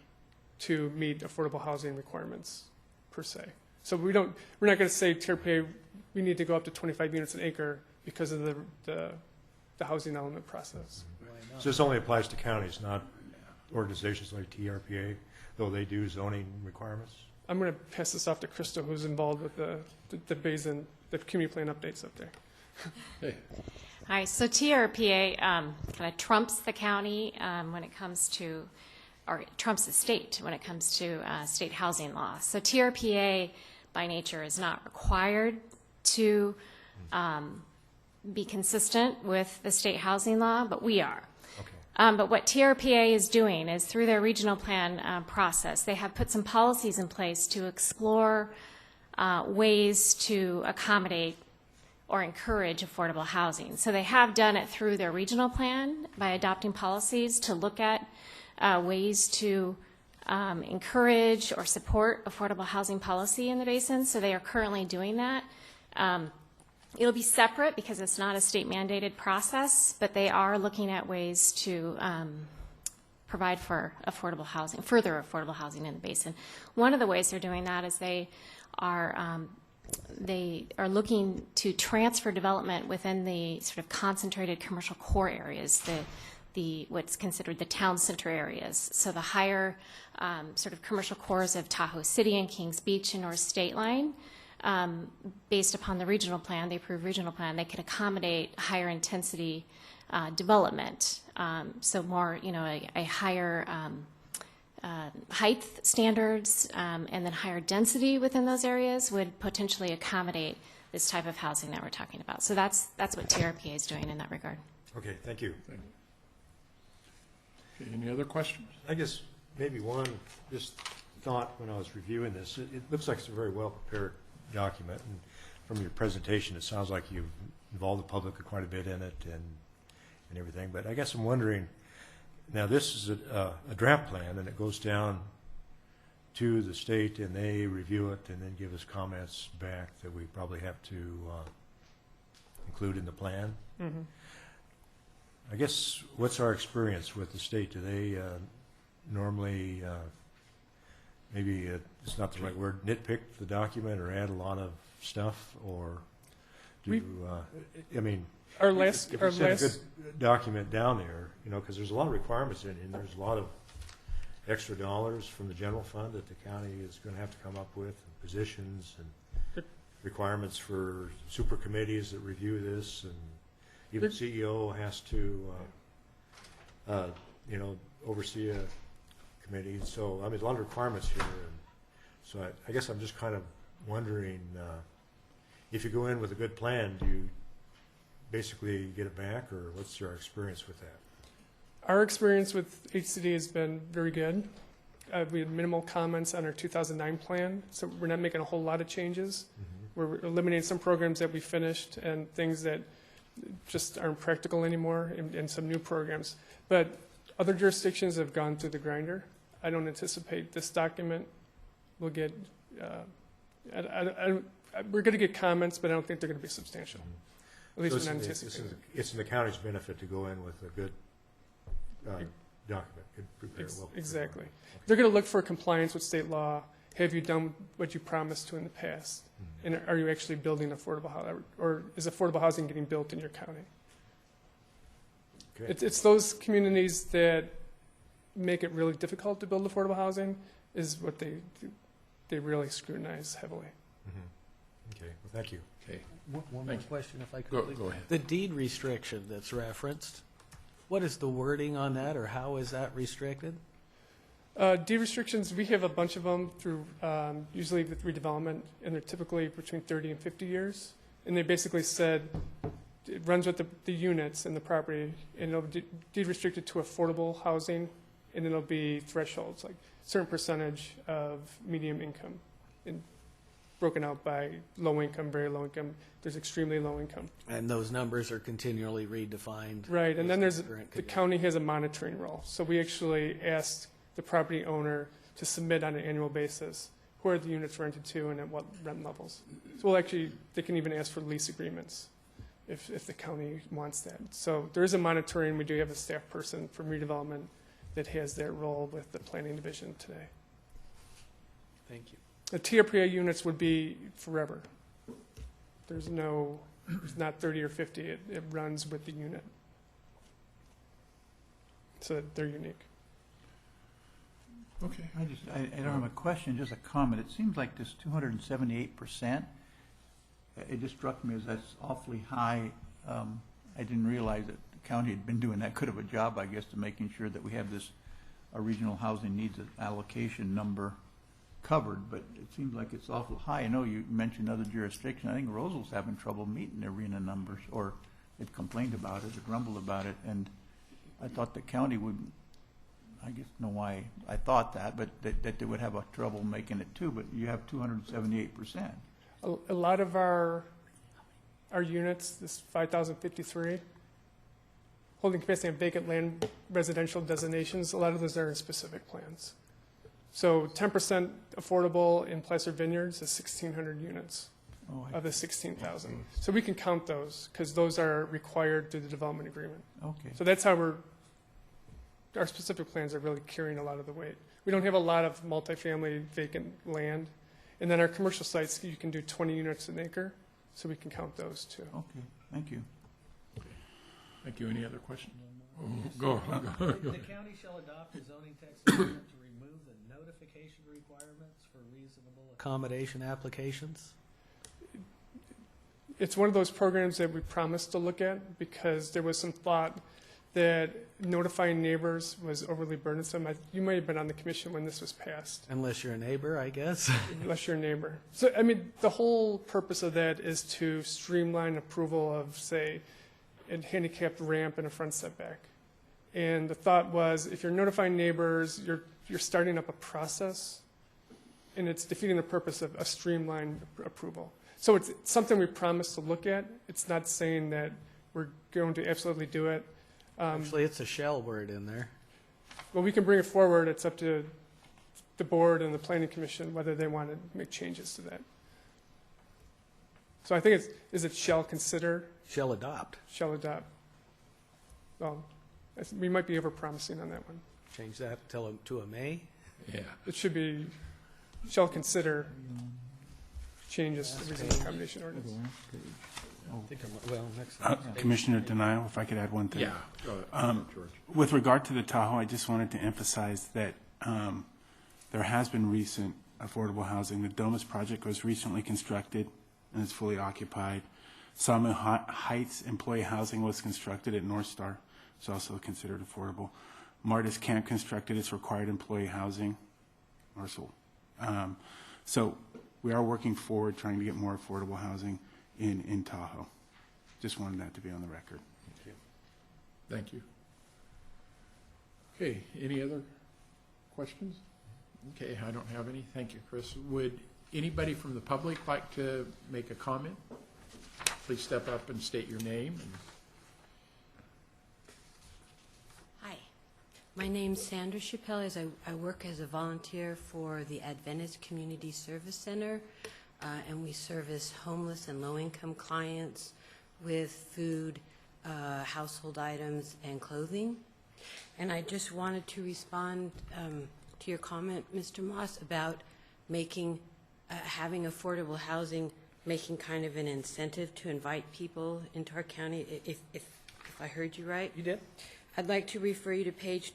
to meet affordable housing requirements per se. So we're not going to say TRPA, we need to go up to 25 units an acre because of the housing element process. So this only applies to counties, not organizations like TRPA, though they do zoning requirements? I'm going to pass this off to Krista, who's involved with the basin, the community plan updates up there. Hey. Hi, so TRPA kind of trumps the county when it comes to, or trumps the state when it comes to state housing law. So TRPA by nature is not required to be consistent with the state housing law, but we are. Okay. But what TRPA is doing is through their regional plan process, they have put some policies in place to explore ways to accommodate or encourage affordable housing. So they have done it through their regional plan by adopting policies to look at ways to encourage or support affordable housing policy in the basin. So they are currently doing that. It'll be separate because it's not a state mandated process, but they are looking at ways to provide for affordable housing, further affordable housing in the basin. One of the ways they're doing that is they are looking to transfer development within the sort of concentrated commercial core areas, the what's considered the town center areas. So the higher sort of commercial cores of Tahoe City and Kings Beach and North State Line, based upon the regional plan, the approved regional plan, they can accommodate higher intensity development. So more, a higher height standards and then higher density within those areas would potentially accommodate this type of housing that we're talking about. So that's what TRPA is doing in that regard. Okay, thank you. Okay, any other questions? I guess maybe one just thought when I was reviewing this, it looks like it's a very well-prepared document, and from your presentation, it sounds like you've involved the public quite a bit in it and everything. But I guess I'm wondering, now this is a draft plan, and it goes down to the state, and they review it and then give us comments back that we probably have to include in the plan. Mm-hmm. I guess, what's our experience with the state? Do they normally, maybe it's not the right word, nitpick the document or add a lot of stuff, or do, I mean, Our last, if we send a good document down there, because there's a lot of requirements in it, and there's a lot of extra dollars from the general fund that the county is going to have to come up with, and positions and requirements for super committees that review this, and even CEO has to, oversee a committee. So, I mean, a lot of requirements here. And so I guess I'm just kind of wondering, if you go in with a good plan, do you basically get it back, or what's your experience with that? Our experience with HCD has been very good. We had minimal comments on our 2009 plan, so we're not making a whole lot of changes. Mm-hmm. We're eliminating some programs that we finished and things that just aren't practical anymore, and some new programs. But other jurisdictions have gone through the grinder. I don't anticipate this document will get, we're going to get comments, but I don't think they're going to be substantial. Mm-hmm. At least So we're not anticipating. it's in the county's benefit to go in with a good document, good prepared, well prepared. Exactly. Okay. They're going to look for compliance with state law. Have you done what you promised to in the past? Mm-hmm. And are you actually building affordable housing, or is affordable housing getting built in your county? Okay. It's those communities that make it really difficult to build affordable housing is what they really scrutinize heavily. Mm-hmm. Okay, well, thank you. Okay. One more Thank you. question, if I could. Go please. ahead. The deed restriction that's referenced, What is the wording on that, or how is that restricted? Deed restrictions, we have a bunch of them through, usually with redevelopment, and they're typically between 30 and 50 years. And they basically said, it runs with the units in the property, and it'll be deed restricted to affordable housing, and it'll be thresholds, like certain percentage of medium income, and broken out by low income, very low income, there's extremely low income. And those numbers are continually redefined. Right, and then based there's, on current the conditions. county has a monitoring role. So we actually asked the property owner to submit on an annual basis who are the units rented to and at what rent levels. So we'll actually, they can even ask for lease agreements if the county wants that. So there is a monitoring, we do have a staff person from redevelopment that has that role with the planning division today. Thank you. The TRPA units would be forever. There's no, it's not 30 or 50, it runs with the unit. So they're unique. Okay. I don't have a question, just a comment. It seems like this 278%, it just struck me as that's awfully high. I didn't realize that the county had been doing that good of a job, I guess, to making sure that we have this regional housing needs allocation number covered, but it seems like it's awful high. I know you mentioned other jurisdictions. I think Roseland's having trouble meeting their RENA numbers, or it complained about it, it grumbled about it, and I thought the county would, I guess, know why I thought that, but that they would have a trouble making it too, but you have 278%. A lot of our units, this 5,053, holding capacity on vacant land residential designations, a lot of those are in specific plans. So 10% affordable in Placer Vineyards is 1,600 units of the 16,000. So we can count those because those are required through the development agreement. Okay. So that's how our specific plans are really carrying a lot of the weight. We don't have a lot of multifamily vacant land. And then our commercial sites, you can do 20 units an acre, so we can count those too. Okay, thank you. Thank you. Any other questions? Go. The county shall adopt a zoning text amendment to remove the notification requirements for reasonable accommodation applications. It's one of those programs that we promised to look at because there was some thought that notifying neighbors was overly burdensome. You might have been on the commission when this was passed. Unless you're a neighbor, I guess. Unless you're a neighbor. So, I mean, the whole purpose of that is to streamline approval of, say, a handicapped ramp and a front setback. And the thought was, if you're notifying neighbors, you're starting up a process, and it's defeating the purpose of a streamlined approval. So it's something we promised to look at. It's not saying that we're going to absolutely do it. Actually, it's a shell word in there. Well, we can bring it forward. It's up to the board and the planning commission whether they want to make changes to that. So I think is it shall consider? Shall adopt. Shall adopt. Well, we might be over-promising on that one. Change that to a may. Yeah. It should be shall consider changes to reasonable accommodation ordinance. Commissioner Denio, if I could add one thing. Yeah. Go ahead, George. With regard to the Tahoe, I just wanted to emphasize that there has been recent affordable housing. The Domus project was recently constructed and is fully occupied. Sawmill Heights employee housing was constructed at North Star. It's also considered affordable. Martis Camp constructed its required employee housing. So we are working forward trying to get more affordable housing in Tahoe. Just wanted that to be on the record. Thank you. Okay, any other questions? Okay, I don't have any. Thank you, Chris. Would anybody from the public like to make a comment? Please step up and state your name. Hi, my name's Sandra Chappelle. I work as a volunteer for the Adventist Community Service Center, and we service homeless and low-income clients with food, household items, and clothing. And I just wanted to respond to your comment, Mr. Moss, about making having affordable housing, making kind of an incentive to invite people into our county, if I heard you right. You did. I'd like to refer you to page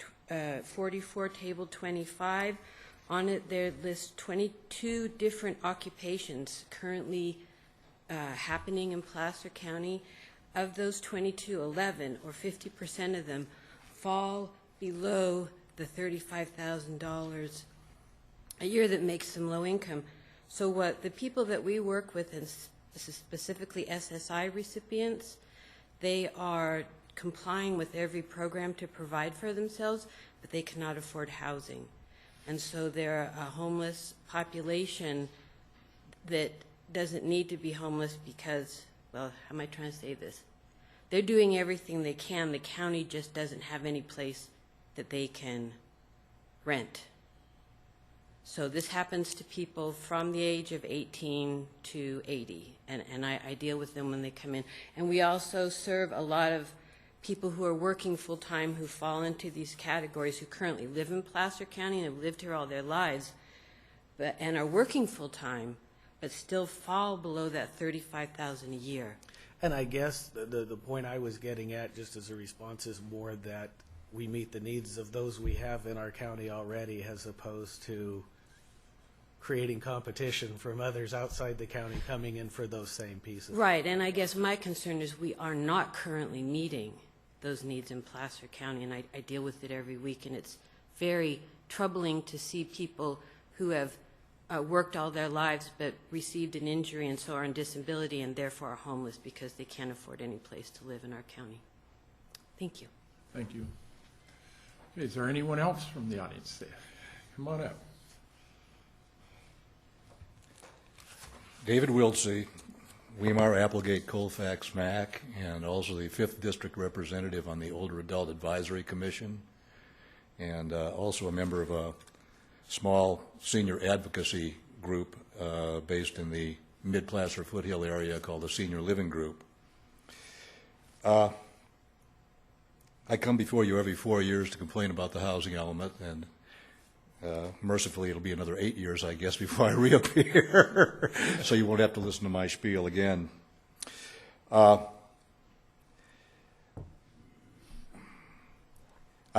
44, table 25. On it, there lists 22 different occupations currently happening in Placer County. Of those 22, 11 or 50% of them fall below the $35,000 a year that makes them low income. So what the people that we work with, and this is specifically SSI recipients, they are complying with every program to provide for themselves, but they cannot afford housing. And so they're a homeless population that doesn't need to be homeless because, well, how am I trying to say this? They're doing everything they can. The county just doesn't have any place that they can rent. So this happens to people from the age of 18 to 80, and I deal with them when they come in. And we also serve a lot of people who are working full-time who fall into these categories, who currently live in Placer County and have lived here all their lives, and are working full-time, but still fall below that $35,000 a year. And I guess the point I was getting at, just as a response, is more that we meet the needs of those we have in our county already, as opposed to creating competition from others outside the county coming in for those same pieces. Right, and I guess my concern is we are not currently meeting those needs in Placer County, and I deal with it every week, and it's very troubling to see people who have worked all their lives but received an injury and so are on disability and therefore are homeless because they can't afford any place to live in our county. Thank you. Thank you. Is there anyone else from the audience there? Come on up. David Wiltsey, Weimar, Applegate, Colfax, Mac, and also the 5th District Representative on the Older Adult Advisory Commission, and also a member of a small senior advocacy group based in the Mid-Placer Foothill area called the Senior Living Group. I come before you every 4 years to complain about the housing element, and mercifully, it'll be another 8 years, I guess, before I reappear, so you won't have to listen to my spiel again. I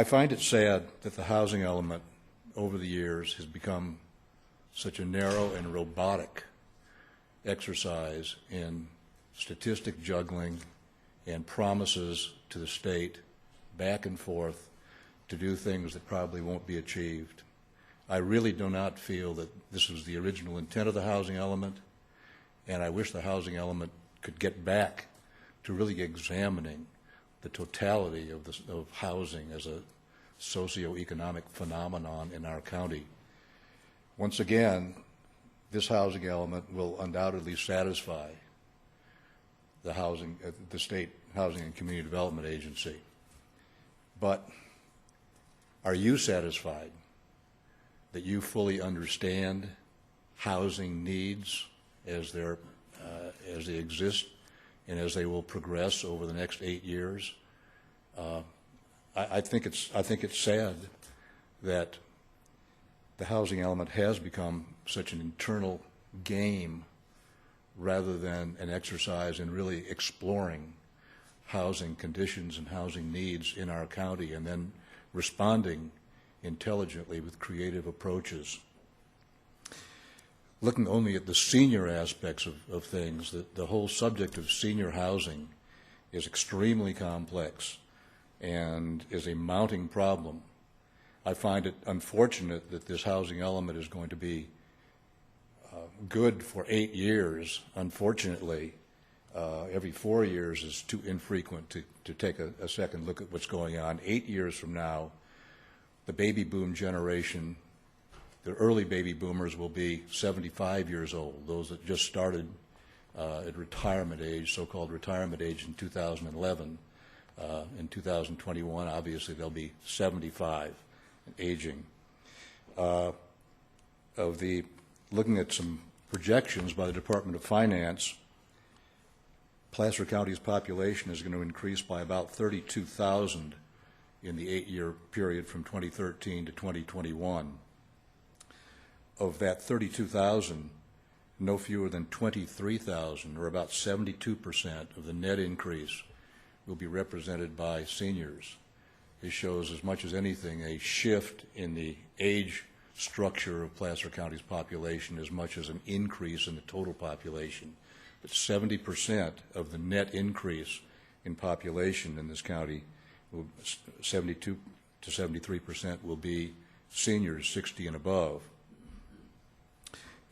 find it sad that the housing element over the years has become such a narrow and robotic exercise in statistic juggling and promises to the state back and forth to do things that probably won't be achieved. I really do not feel that this was the original intent of the housing element, and I wish the housing element could get back to really examining the totality of housing as a socioeconomic phenomenon in our county. Once again, this housing element will undoubtedly satisfy the State Housing and Community Development Agency. But are you satisfied that you fully understand housing needs as they exist and as they will progress over the next 8 years? I think it's sad that the housing element has become such an internal game rather than an exercise in really exploring housing conditions and housing needs in our county and then responding intelligently with creative approaches. Looking only at the senior aspects of things, the whole subject of senior housing is extremely complex and is a mounting problem. I find it unfortunate that this housing element is going to be good for 8 years. Unfortunately, every 4 years is too infrequent to take a second look at what's going on. 8 years from now, the baby boom generation, the early baby boomers will be 75 years old, those that just started at retirement age, so-called retirement age in 2011. In 2021, obviously, they'll be 75 and aging. Looking at some projections by the Department of Finance, Placer County's population is going to increase by about 32,000 in the 8-year period from 2013 to 2021. Of that 32,000, no fewer than 23,000, or about 72% of the net increase, will be represented by seniors. It shows, as much as anything, a shift in the age structure of Placer County's population as much as an increase in the total population. But 70% of the net increase in population in this county 72 to 73% will be seniors 60 and above.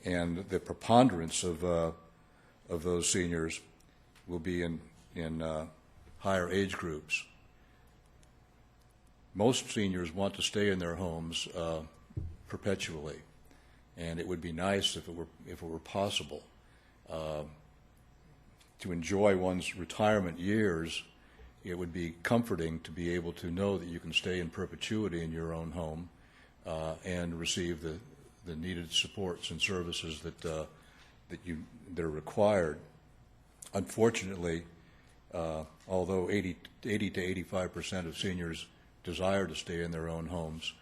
And the preponderance of those seniors will be in higher age groups. Most seniors want to stay in their homes perpetually, and it would be nice if it were possible to enjoy one's retirement years. It would be comforting to be able to know that you can stay in perpetuity in your own home and receive the needed supports and services that are required. Unfortunately, although 80 to 85% of seniors desire to stay in their own homes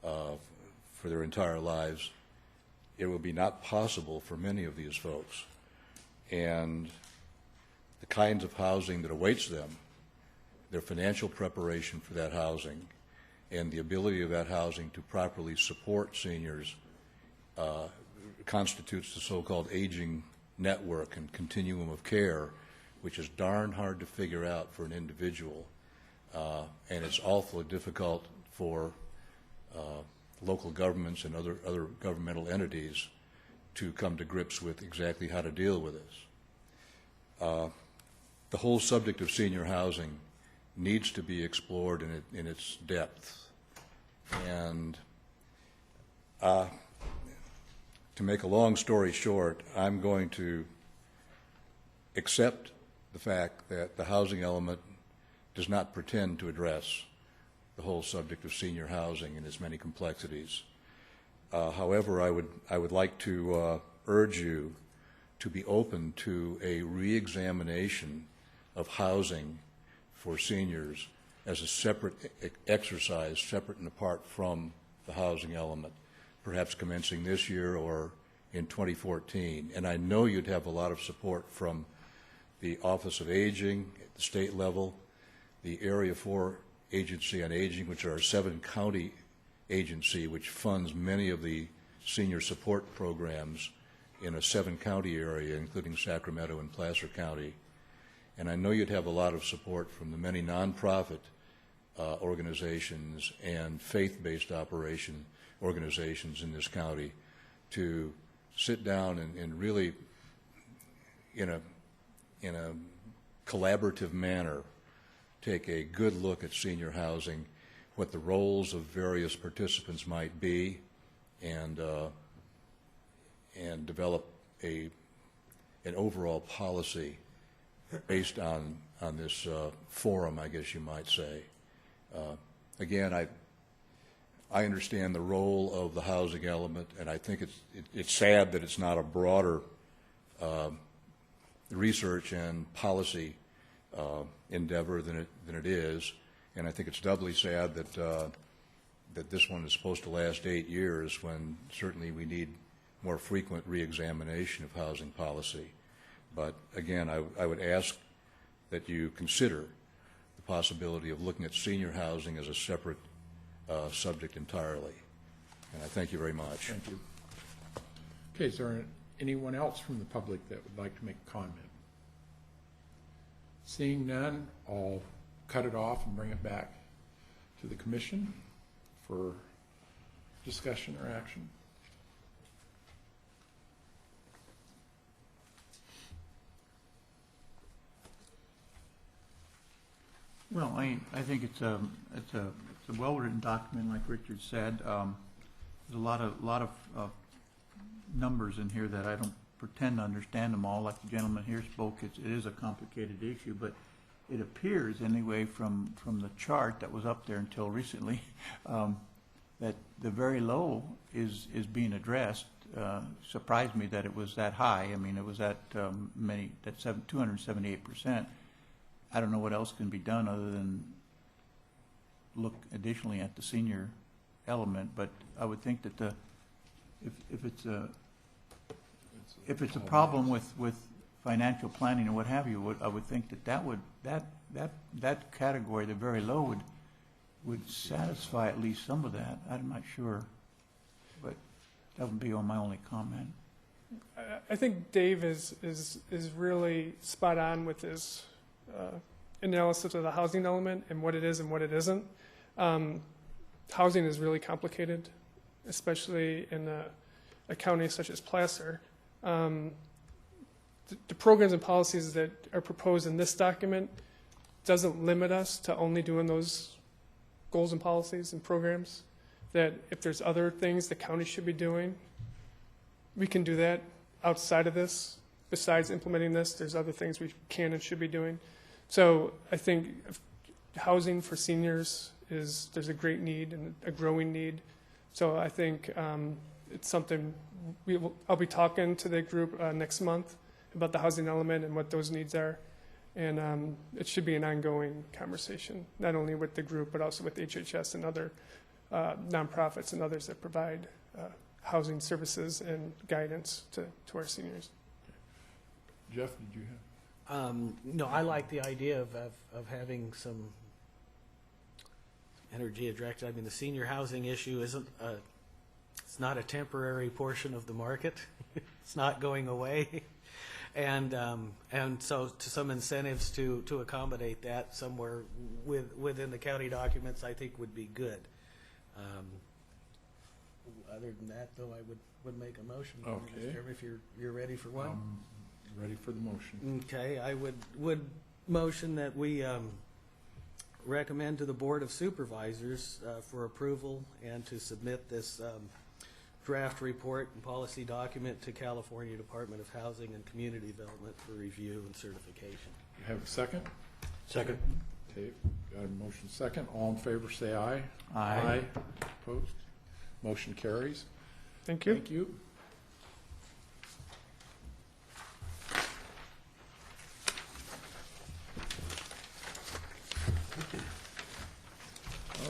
for their entire lives, it will be not possible for many of these folks. And the kinds of housing that awaits them, their financial preparation for that housing, and the ability of that housing to properly support seniors constitutes the so-called aging network and continuum of care, which is darn hard to figure out for an individual. And it's awfully difficult for local governments and other governmental entities to come to grips with exactly how to deal with this. The whole subject of senior housing needs to be explored in its depth. And to make a long story short, I'm going to accept the fact that the housing element does not pretend to address the whole subject of senior housing and its many complexities. However, I would like to urge you to be open to a re-examination of housing for seniors as a separate exercise, separate and apart from the housing element, perhaps commencing this year or in 2014. And I know you'd have a lot of support from the Office of Aging at the state level, the Area 4 Agency on Aging, which are a 7-county agency which funds many of the senior support programs in a 7-county area, including Sacramento and Placer County. And I know you'd have a lot of support from the many nonprofit organizations and faith-based organizations in this county to sit down and really, in a collaborative manner, take a good look at senior housing, what the roles of various participants might be, and develop an overall policy based on this forum, I guess you might say. Again, I understand the role of the housing element, and I think it's sad that it's not a broader research and policy endeavor than it is, and I think it's doubly sad that this one is supposed to last 8 years when certainly we need more frequent re-examination of housing policy. But again, I would ask that you consider the possibility of looking at senior housing as a separate subject entirely. And I thank you very much. Thank you. Okay, is there anyone else from the public that would like to make a comment? Seeing none, I'll cut it off and bring it back to the commission for discussion or action. Well, I think it's a well-written document, like Richard said. There's a lot of numbers in here that I don't pretend to understand them all. Like the gentleman here spoke, it is a complicated issue, but it appears anyway from the chart that was up there until recently that the very low is being addressed. Surprised me that it was that high. I mean, it was at 278%. I don't know what else can be done other than look additionally at the senior element, but I would think that if it's a problem with financial planning or what have you, I would think that category, the very low, would satisfy at least some of that. I'm not sure, but that would be on my only comment. I think Dave is really spot on with his analysis of the housing element and what it is and what it isn't. Housing is really complicated, especially in a county such as Placer. The programs and policies that are proposed in this document doesn't limit us to only doing those goals and policies and programs. That if there's other things the county should be doing, we can do that outside of this. Besides implementing this, there's other things we can and should be doing. So I think housing for seniors there's a great need and a growing need. So I think it's something I'll be talking to the group next month about the housing element and what those needs are. And it should be an ongoing conversation, not only with the group, but also with HHS and other nonprofits and others that provide housing services and guidance to our seniors. Jeff, did you have? No, I like the idea of having some energy directed. I mean, the senior housing issue it's not a temporary portion of the market. It's not going away. And so to some incentives to accommodate that somewhere within the county documents, I think would be good. Other than that, though, I would make a motion. Okay. Mr. Chairman, if you're ready for one. Ready for the motion. Okay, I would motion that we recommend to the Board of Supervisors for approval and to submit this draft report and policy document to California Department of Housing and Community Development for review and certification. You have a second? Second. Okay, got a motion second. All in favor, say aye. Aye. Opposed? Motion carries. Thank you. Thank you.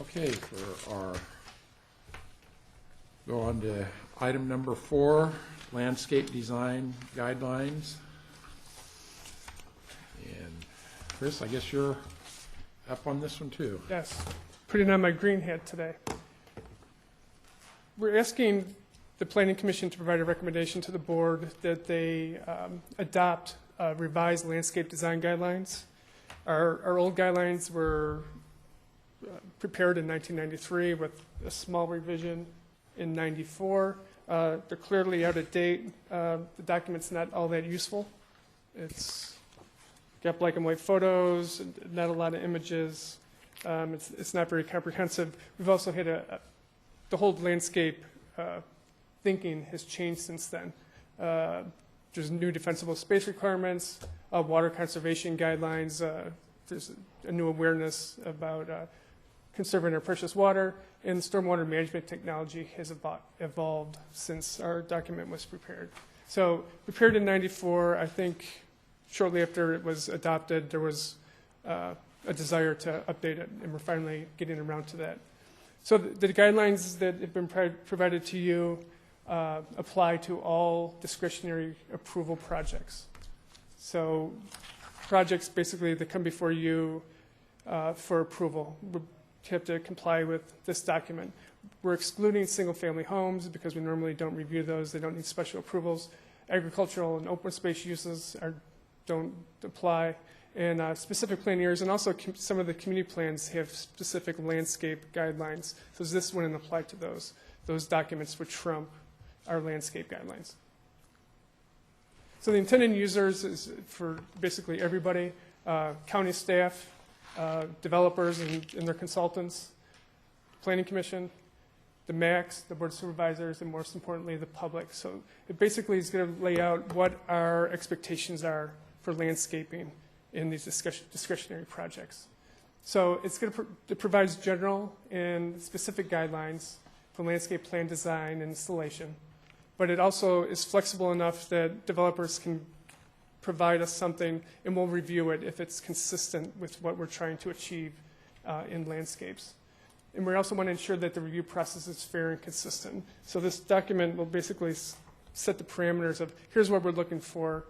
Okay, go on to item number 4, landscape design guidelines. And Chris, I guess you're up on this one too. Yes, putting on my green hat today. We're asking the Planning Commission to provide a recommendation to the board that they adopt revised landscape design guidelines. Our old guidelines were prepared in 1993 with a small revision in 94. They're clearly out of date. The document's not all that useful. It's got black and white photos, not a lot of images. It's not very comprehensive. We've also had the whole landscape thinking has changed since then. There's new defensible space requirements, water conservation guidelines. There's a new awareness about conserving our precious water, and stormwater management technology has evolved since our document was prepared. So prepared in 94, I think shortly after it was adopted, there was a desire to update it, and we're finally getting around to that. So the guidelines that have been provided to you apply to all discretionary approval projects. So projects basically that come before you for approval have to comply with this document. We're excluding single-family homes because we normally don't review those. They don't need special approvals. Agricultural and open space uses don't apply. And specific plan areas, and also some of the community plans have specific landscape guidelines. So this wouldn't apply to those. Those documents would trump our landscape guidelines. So the intended users is for basically everybody, county staff, developers and their consultants, Planning Commission, the MACs, the Board of Supervisors, and most importantly, the public. So it basically is going to lay out what our expectations are for landscaping in these discretionary projects. So it provides general and specific guidelines for landscape plan design and installation, but it also is flexible enough that developers can provide us something and we'll review it if it's consistent with what we're trying to achieve in landscapes. And we also want to ensure that the review process is fair and consistent. So this document will basically set the parameters of here's what we're looking for.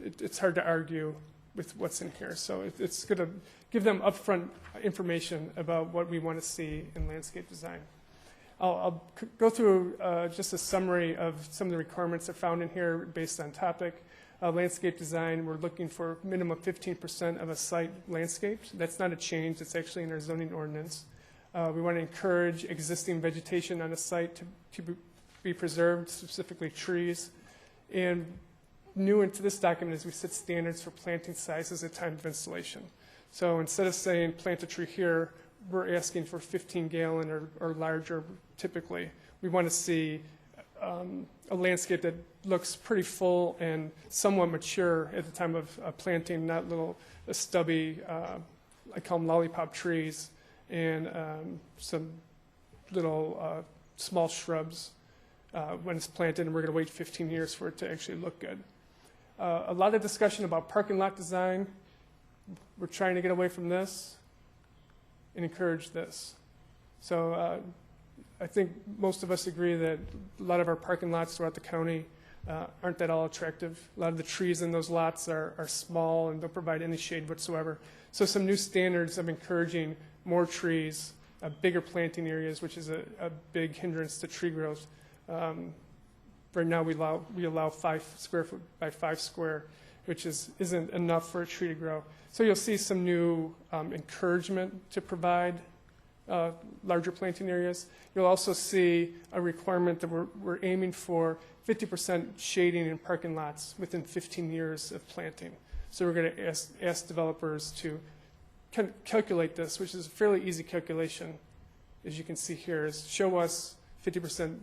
It's hard to argue with what's in here. So it's going to give them upfront information about what we want to see in landscape design. I'll go through just a summary of some of the requirements that are found in here based on topic. Landscape design, we're looking for minimum 15% of a site landscaped. That's not a change, it's actually in our zoning ordinance. We want to encourage existing vegetation on a site to be preserved, specifically trees. And new into this document is we set standards for planting sizes at time of installation. So instead of saying plant a tree here, we're asking for 15-gallon or larger typically. We want to see a landscape that looks pretty full and somewhat mature at the time of planting, not little stubby, I call them lollipop trees, and some little small shrubs when it's planted, and we're going to wait 15 years for it to actually look good. A lot of discussion about parking lot design. We're trying to get away from this and encourage this. So I think most of us agree that a lot of our parking lots throughout the county aren't that all attractive. A lot of the trees in those lots are small and don't provide any shade whatsoever. So some new standards of encouraging more trees, bigger planting areas, which is a big hindrance to tree growth. Right now we allow 5 square foot by 5 square, which isn't enough for a tree to grow. So you'll see some new encouragement to provide larger planting areas. You'll also see a requirement that we're aiming for 50% shading in parking lots within 15 years of planting. So we're going to ask developers to calculate this, which is a fairly easy calculation, as you can see here, is show us 50%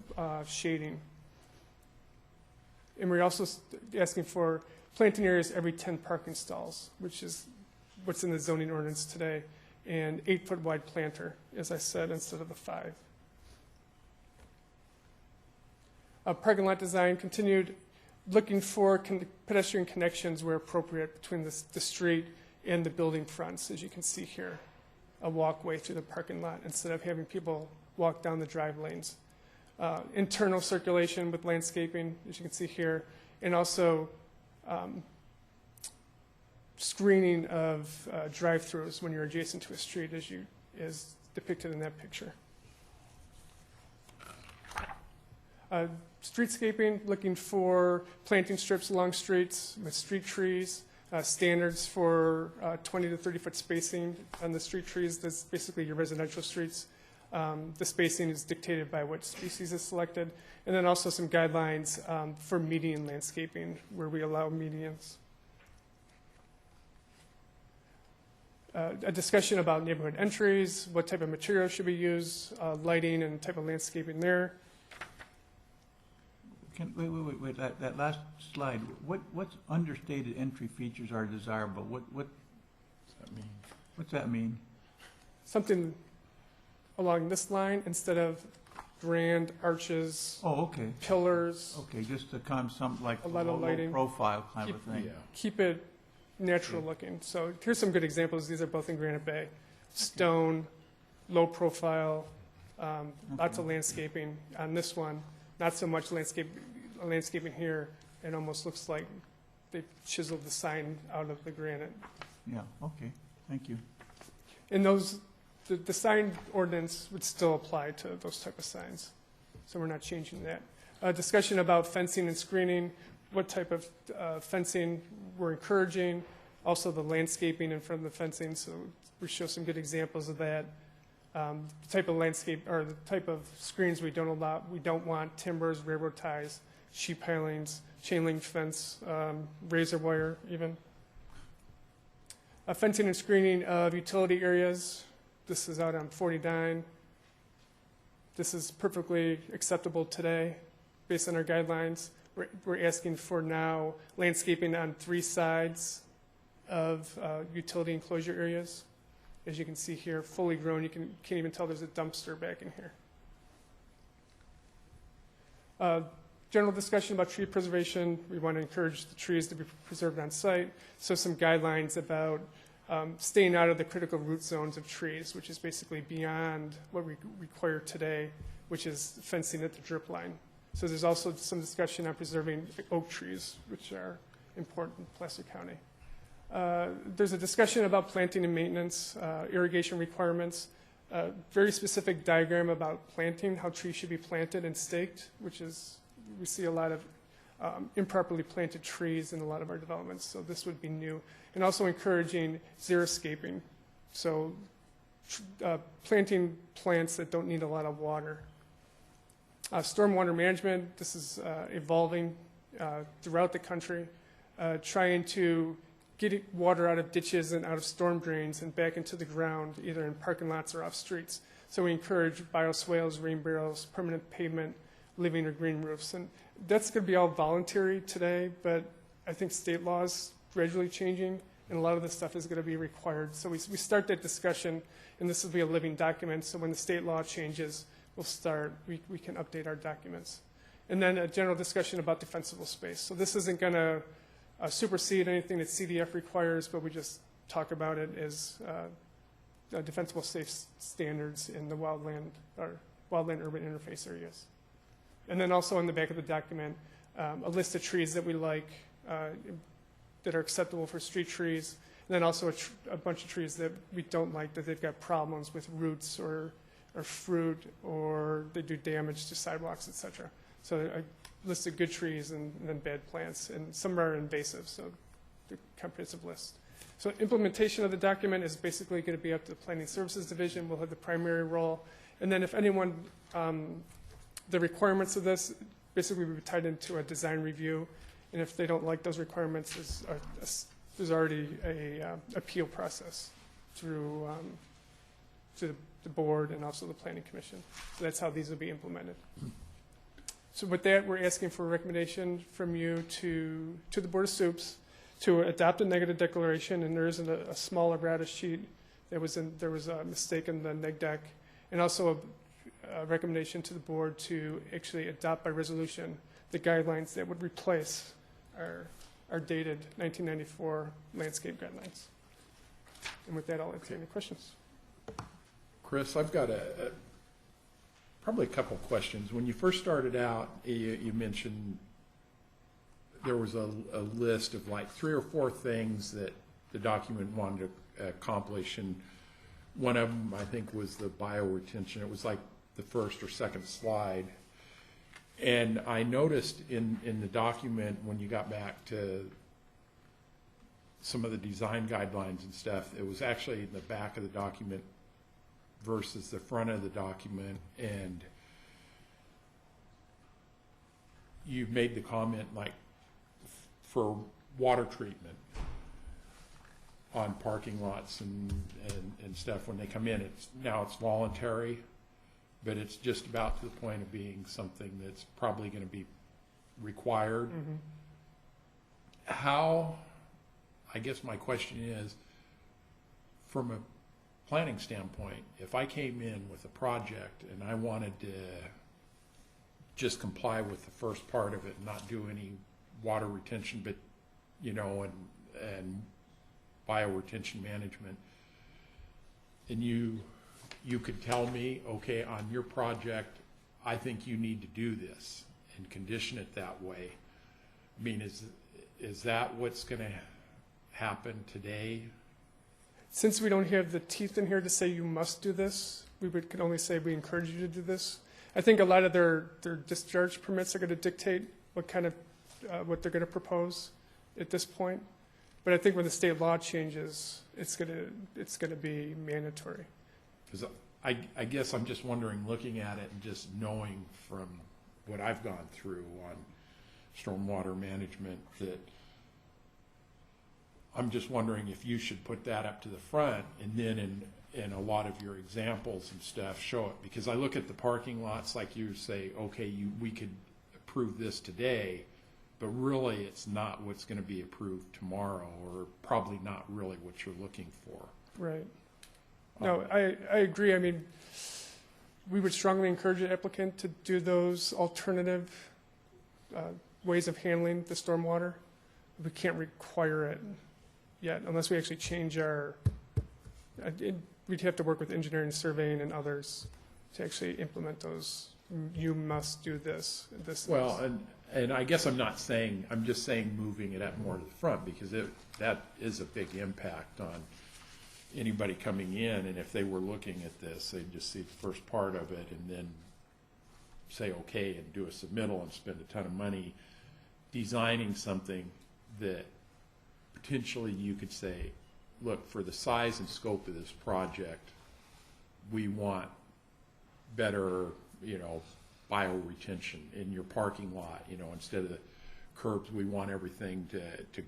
shading. And we're also asking for planting areas every 10 parking stalls, which is what's in the zoning ordinance today, and 8-foot wide planter, as I said, instead of the 5. Parking lot design continued, looking for pedestrian connections where appropriate between the street and the building fronts, as you can see here, a walkway through the parking lot instead of having people walk down the drive lanes. Internal circulation with landscaping, as you can see here, and also screening of drive-throughs when you're adjacent to a street, as depicted in that picture. Streetscaping, looking for planting strips along streets with street trees, standards for 20 to 30 foot spacing on the street trees. That's basically your residential streets. The spacing is dictated by what species is selected. And then also some guidelines for median landscaping where we allow medians. A discussion about neighborhood entries, what type of material should be used, lighting and type of landscaping there. Wait, that last slide, what's understated entry features are desirable? What's that mean? Something along this line instead of grand arches. Oh, okay. Pillars. Okay, just to kind of something like a lot of lighting, low profile kind of thing. Yeah. Keep it natural looking. So here's some good examples. These are both in Granite Bay. Stone, low profile, lots of landscaping. On this one, not so much landscaping here. It almost looks like they chiseled the sign out of the granite. Yeah, okay, thank you. And the sign ordinance would still apply to those type of signs. So we're not changing that. Discussion about fencing and screening, what type of fencing we're encouraging, also the landscaping in front of the fencing, so we show some good examples of that. The type of landscape, or the type of screens we don't allow, we don't want timbers, railroad ties, sheep pilings, chain link fence, razor wire even. Fencing and screening of utility areas. This is out on 49. This is perfectly acceptable today based on our guidelines. We're asking for now landscaping on 3 sides of utility enclosure areas. As you can see here, fully grown. You can't even tell there's a dumpster back in here. General discussion about tree preservation. We want to encourage the trees to be preserved on site. So some guidelines about staying out of the critical root zones of trees, which is basically beyond what we require today, which is fencing at the drip line. So there's also some discussion on preserving oak trees, which are important in Placer County. There's a discussion about planting and maintenance, irrigation requirements, very specific diagram about planting, how trees should be planted and staked, which is, we see a lot of improperly planted trees in a lot of our developments, so this would be new. And also encouraging xeriscaping, so planting plants that don't need a lot of water. Stormwater management, this is evolving throughout the country, trying to get water out of ditches and out of storm drains and back into the ground, either in parking lots or off streets. So we encourage bioswales, rain barrels, permanent pavement, living or green roofs. And that's going to be all voluntary today, but I think state law is gradually changing, and a lot of this stuff is going to be required. So we start that discussion, and this will be a living document, so when the state law changes, we can update our documents. And then a general discussion about defensible space. So this isn't going to supersede anything that CDF requires, but we just talk about it as defensible safe standards in the wildland urban interface areas. And then also on the back of the document, a list of trees that we like, that are acceptable for street trees, and then also a bunch of trees that we don't like, that they've got problems with roots or fruit, or they do damage to sidewalks, etc. So a list of good trees and then bad plants, and some are invasive, so the comprehensive list. So implementation of the document is basically going to be up to the Planning Services Division. We'll have the primary role. And then if anyone, the requirements of this basically will be tied into a design review. And if they don't like those requirements, there's already a appeal process through to the board and also the Planning Commission. So that's how these will be implemented. So with that, we're asking for a recommendation from you to the Board of Soups to adopt a negative declaration, and there isn't a small errata sheet. There was a mistake in the neg deck, and also a recommendation to the board to actually adopt by resolution the guidelines that would replace our dated 1994 landscape guidelines. And with that, I'll answer any questions. Chris, I've got probably a couple questions. When you first started out, you mentioned there was a list of like 3 or 4 things that the document wanted to accomplish, and one of them, I think, was the bioretention. It was like the first or second slide. And I noticed in the document, when you got back to some of the design guidelines and stuff, it was actually in the back of the document versus the front of the document, and you made the comment like for water treatment on parking lots and stuff when they come in. Now it's voluntary, but it's just about to the point of being something that's probably going to be required. Mm-hmm. How, I guess my question is, from a planning standpoint, if I came in with a project and I wanted to just comply with the first part of it and not do any water retention, but, and bioretention management, and you could tell me, okay, on your project, I think you need to do this and condition it that way. I mean, is that what's going to happen today? Since we don't have the teeth in here to say you must do this, can only say we encourage you to do this. I think a lot of their discharge permits are going to dictate what kind of what they're going to propose at this point. But I think when the state law changes, it's going to be mandatory. Because I guess I'm just wondering, looking at it and just knowing from what I've gone through on stormwater management, that I'm just wondering if you should put that up to the front, and then in a lot of your examples and stuff, show it. Because I look at the parking lots, like you say, okay, we could approve this today, but really it's not what's going to be approved tomorrow, or probably not really what you're looking for. Right. No, I agree. I mean, we would strongly encourage the applicant to do those alternative ways of handling the stormwater. We can't require it yet unless we actually change we'd have to work with engineering, surveying, and others to actually implement those. You must do this. Well, and I guess I'm just saying moving it up more to the front, because that is a big impact on anybody coming in, and if they were looking at this, they'd just see the first part of it and then say okay and do a submittal and spend a ton of money designing something that potentially you could say, look, for the size and scope of this project, we want better, bioretention in your parking lot, instead of the curbs, we want everything to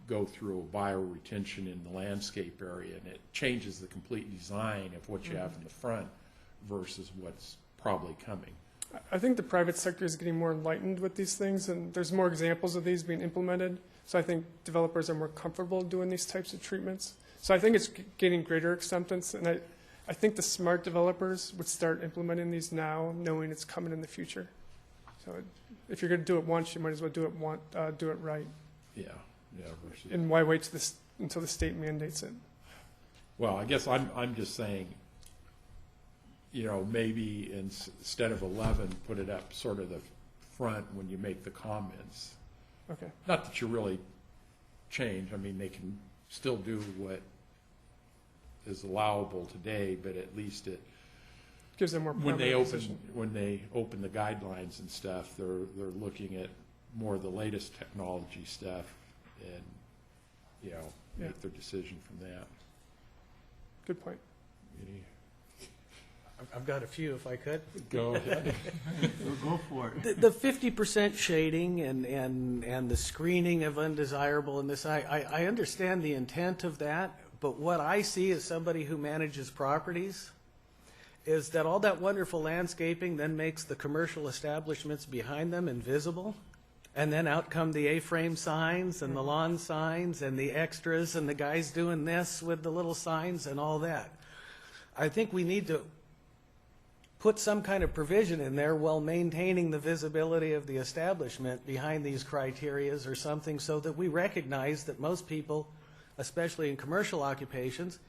go through a bioretention in the landscape area, and it changes the complete design of what you have in the front versus what's probably coming. I think the private sector is getting more enlightened with these things, and there's more examples of these being implemented. So I think developers are more comfortable doing these types of treatments. So I think it's gaining greater acceptance, and I think the smart developers would start implementing these now, knowing it's coming in the future. So if you're going to do it once, you might as well do it right. Yeah, versus. And why wait until the state mandates it? Well, I guess I'm just saying, maybe instead of 11, put it up sort of the front when you make the comments. Okay. Not that you really change. I mean, they can still do what is allowable today, but at least it gives them more. When they open the guidelines and stuff, they're looking at more of the latest technology stuff, and make their decision from that. Good point. I've got a few, if I could. Go ahead. Go for it. The 50% shading and the screening of undesirable in this, I understand the intent of that, but what I see as somebody who manages properties is that all that wonderful landscaping then makes the commercial establishments behind them invisible, and then out come the A-frame signs and the lawn signs and the extras and the guys doing this with the little signs and all that. I think we need to put some kind of provision in there while maintaining the visibility of the establishment behind these criterias or something, so that we recognize that most people, especially in commercial occupations,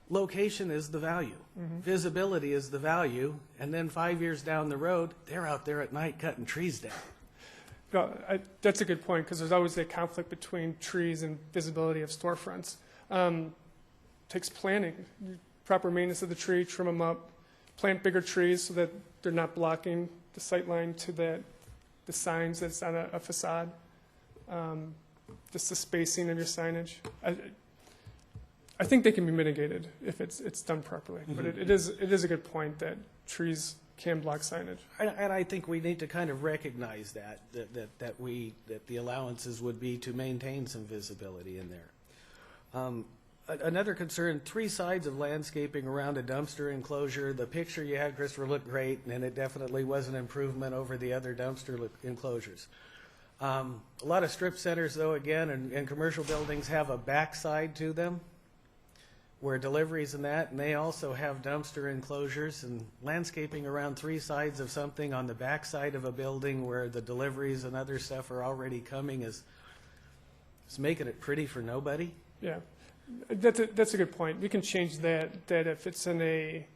location is the value. Visibility is the value, and then 5 years down the road, they're out there at night cutting trees down. Well, that's a good point, because there's always a conflict between trees and visibility of storefronts. Takes planning, proper maintenance of the tree, trim them up, plant bigger trees so that they're not blocking the sight line to the signs that's on a facade. Just the spacing of your signage. I think they can be mitigated if it's done properly. But it is a good point that trees can block signage. And I think we need to kind of recognize that the allowances would be to maintain some visibility in there. Another concern, 3 sides of landscaping around a dumpster enclosure. The picture you had, Christopher, looked great, and it definitely was an improvement over the other dumpster enclosures. A lot of strip centers, though, again, and commercial buildings have a backside to them where deliveries and that, and they also have dumpster enclosures, and landscaping around 3 sides of something on the backside of a building where the deliveries and other stuff are already coming is making it pretty for nobody. Yeah. That's a good point. We can change that if it's in I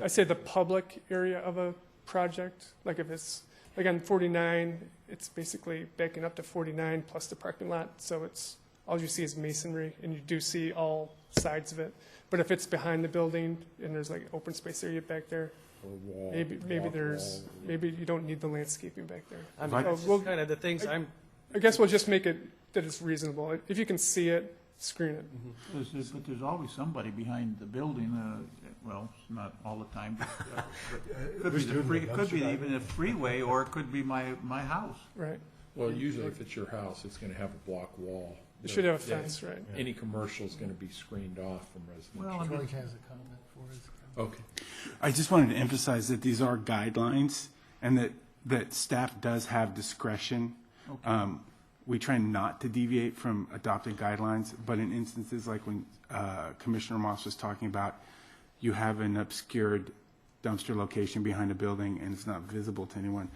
say the public area of a project, like if it's, like on 49, it's basically backing up to 49 plus the parking lot, so it's, all you see is masonry, and you do see all sides of it. But if it's behind the building and there's like open space area back there, Wall, maybe you don't need the landscaping back there. I mean, that's just kind of the things I guess we'll just make it that it's reasonable. If you can see it, screen it. But there's always somebody behind the building, well, not all the time, but it could be even a freeway, or it could be my house. Right. Well, usually if it's your house, it's going to have a block wall. It should have a fence, right? Any commercial is going to be screened off from residential. Well, George has a comment for us. Okay. I just wanted to emphasize that these are guidelines, and that staff does have discretion. Okay. We try not to deviate from adopted guidelines, but in instances like when Commissioner Moss was talking about, you have an obscured dumpster location behind a building and it's not visible to anyone,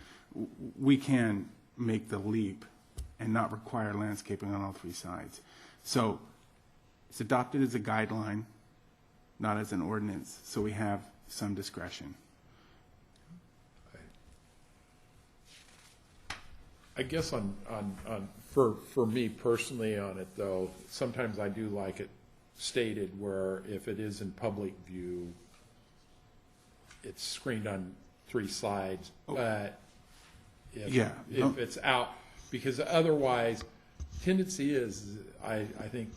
we can make the leap and not require landscaping on all 3 sides. So it's adopted as a guideline, not as an ordinance, so we have some discretion. I guess for me personally on it though, sometimes I do like it stated where if it is in public view, it's screened on 3 sides. But if it's out, because otherwise, tendency is, I think,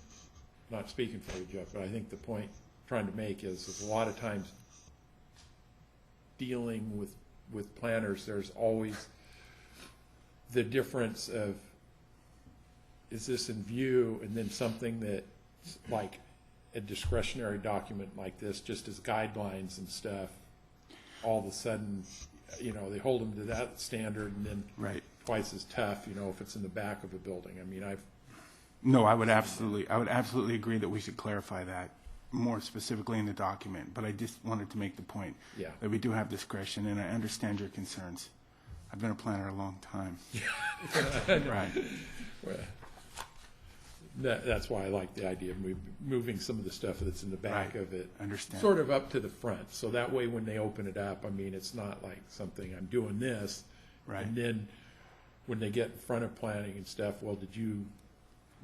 not speaking for you, Jeff, but I think the point I'm trying to make is a lot of times dealing with planners, there's always the difference of, is this in view, and then something that, like a discretionary document like this, just as guidelines and stuff, all of a sudden, you know, they hold them to that standard, and then Right. twice as tough, you know, if it's in the back of a building. I mean, No, I would absolutely agree that we should clarify that more specifically in the document, but I just wanted to make the point Yeah. that we do have discretion, and I understand your concerns. I've been a planner a long time. Right. Well, that's why I like the idea of moving some of the stuff that's in the back Right. of it. Understand. Sort of up to the front, so that way when they open it up, I mean, it's not like something, I'm doing this. Right. And then when they get in front of planning and stuff, well, did you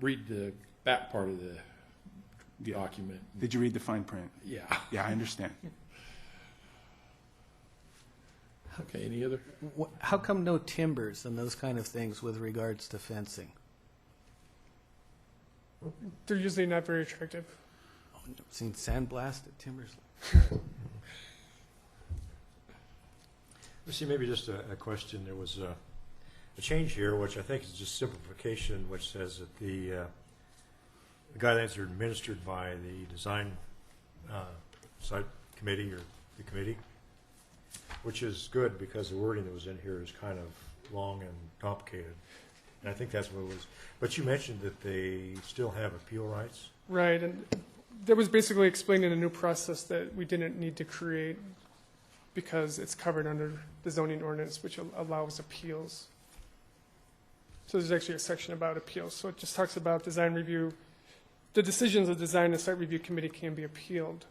read the back part of the document? Did you read the fine print? Yeah. Yeah, I understand. Okay, any other? How come no timbers and those kind of things with regards to fencing? They're usually not very attractive. I've seen sandblasted timbers. Let's see, maybe just a question. There was a change here, which I think is just simplification, which says that the guidelines are administered by the design site committee or the committee, which is good because the wording that was in here is kind of long and complicated. And I think that's what it was. But you mentioned that they still have appeal rights. Right, and that was basically explaining a new process that we didn't need to create because it's covered under the zoning ordinance, which allows appeals. So there's actually a section about appeals. So it just talks about design review. The decisions of design and site review committee can be appealed.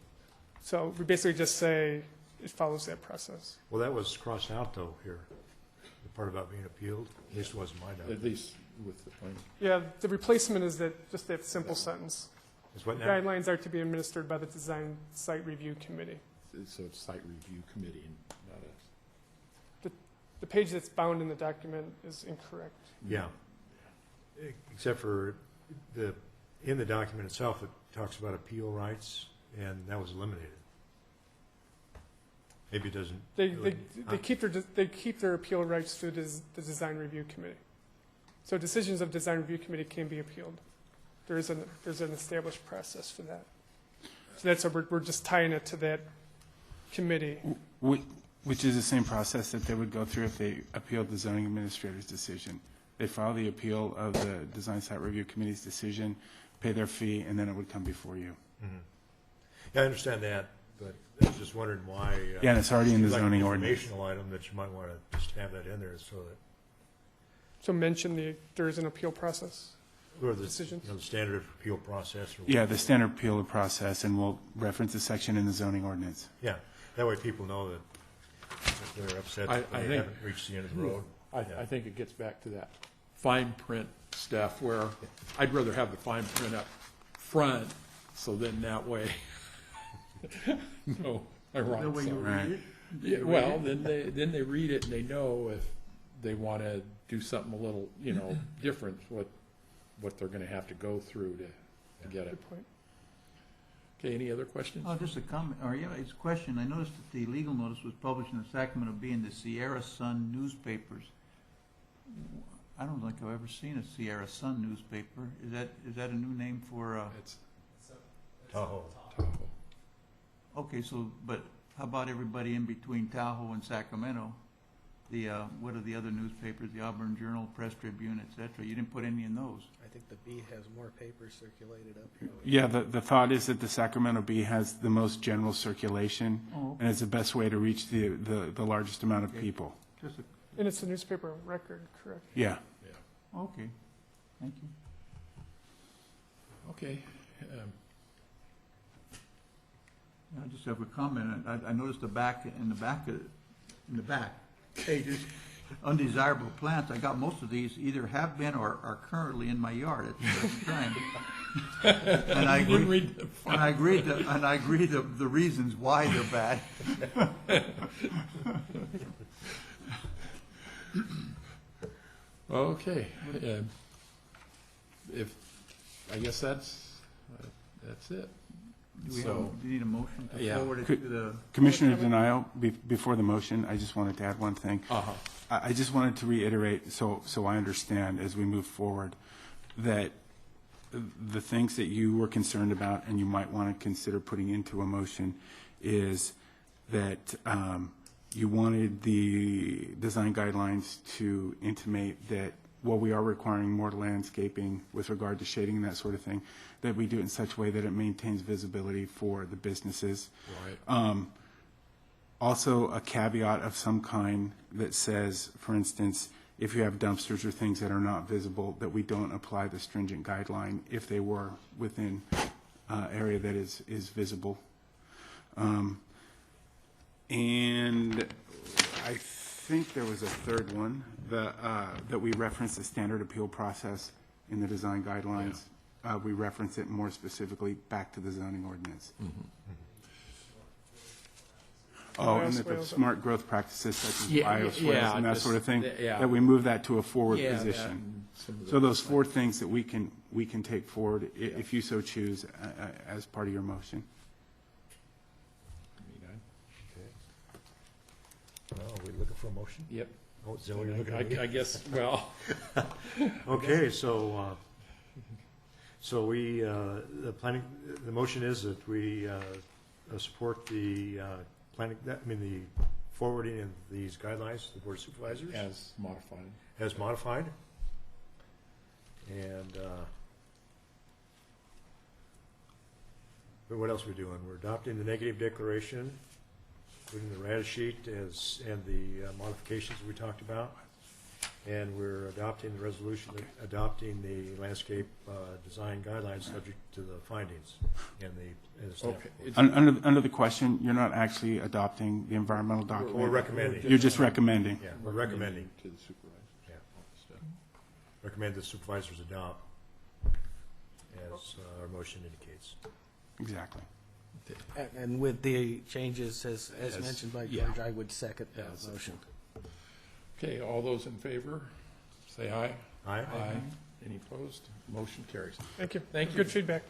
So we basically just say it follows that process. Well, that was crossed out, though, here. The part about being appealed, at least it wasn't my note. At least with the plan. Yeah, the replacement is that, just that simple sentence. Is what now? Guidelines are to be administered by the design site review committee. So it's site review committee and not us. The page that's bound in the document is incorrect. Yeah. Except for in the document itself, it talks about appeal rights, and that was eliminated. Maybe it doesn't. They keep their appeal rights to the design review committee. So decisions of design review committee can be appealed. There's an established process for that. So that's why we're just tying it to that committee. Which is the same process that they would go through if they appealed the zoning administrator's decision. They file the appeal of the design site review committee's decision, pay their fee, and then it would come before you. Mm-hmm. Yeah, I understand that, but I was just wondering why. Yeah, and it's already in the seems like zoning an ordinance. informational item that you might want to just have that in there so that. So mention there is an appeal process. Or the, decisions. the standard appeal process. Or Yeah, the standard appeal process, and we'll reference the section in the zoning ordinance. Yeah, that way people know that if they're upset that they haven't reached the end of the road. I think it gets back to that fine print stuff where I'd rather have the fine print up front, so then that way, no, I'm wrong. The way you read it? Yeah, well, then they read it and they know if they want to do something a little, different, what they're going to have to go through to get it. Good point. Okay, any other questions? Oh, just a comment, or yeah, it's a question. I noticed that the legal notice was published in the Sacramento Bee and the Sierra Sun newspapers. I don't think I've ever seen a Sierra Sun newspaper. Is that a new name for? It's Tahoe. Okay, so but how about everybody in between Tahoe and Sacramento? The what are the other newspapers? The Auburn Journal, Press Tribune, etc. You didn't put any in those. I think the Bee has more papers circulated up here. Yeah, the thought is that the Sacramento Bee has the most general circulation, and it's the best way to reach the largest amount of people. And it's a newspaper of record, correct? Yeah. Okay, thank you. Okay. I just have a comment. I noticed in the back pages, undesirable plants. I got most of these either have been or are currently in my yard at the present time. And I agree the reasons why they're bad. Okay, I guess that's it. Do we So- need a motion to Yeah. forward it to the? Commissioner Denio, before the motion, I just wanted to add one thing. Uh-huh. I just wanted to reiterate, so I understand as we move forward, that the things that you were concerned about and you might want to consider putting into a motion is that you wanted the design guidelines to intimate that while we are requiring more landscaping with regard to shading and that sort of thing, that we do it in such a way that it maintains visibility for the businesses. Right. Also, a caveat of some kind that says, for instance, if you have dumpsters or things that are not visible, that we don't apply the stringent guideline if they were within area that is visible. And I think there was a third one, that we referenced the standard appeal process in the design guidelines. We reference it more specifically back to the zoning ordinance. Oh, and that the smart growth practices such as bioswales and that sort of thing, that we move that to a forward position. So those four things that we can take forward, if you so choose, as part of your motion. Well, are we looking for a motion? Yep. Oh, is that what you're looking at? I guess, well. Okay, so we, the motion is that we support the planning, the forwarding of these guidelines to the Board of Supervisors. As modified. As modified. And, but what else are we doing? We're adopting the negative declaration, including the rata sheet and the modifications we talked about. And we're adopting the resolution, adopting the landscape design guidelines subject to the findings and the staff report. Under the question, you're not actually adopting the environmental document. We're recommending. You're just recommending. Yeah, we're recommending. To the supervisor. Yeah. Recommend the supervisors adopt, as our motion indicates. Exactly. And with the changes as mentioned by George, I would second that motion. Okay, all those in favor, say aye. Aye. Aye. Any opposed? Motion carries. Thank you. Thank you. Good feedback.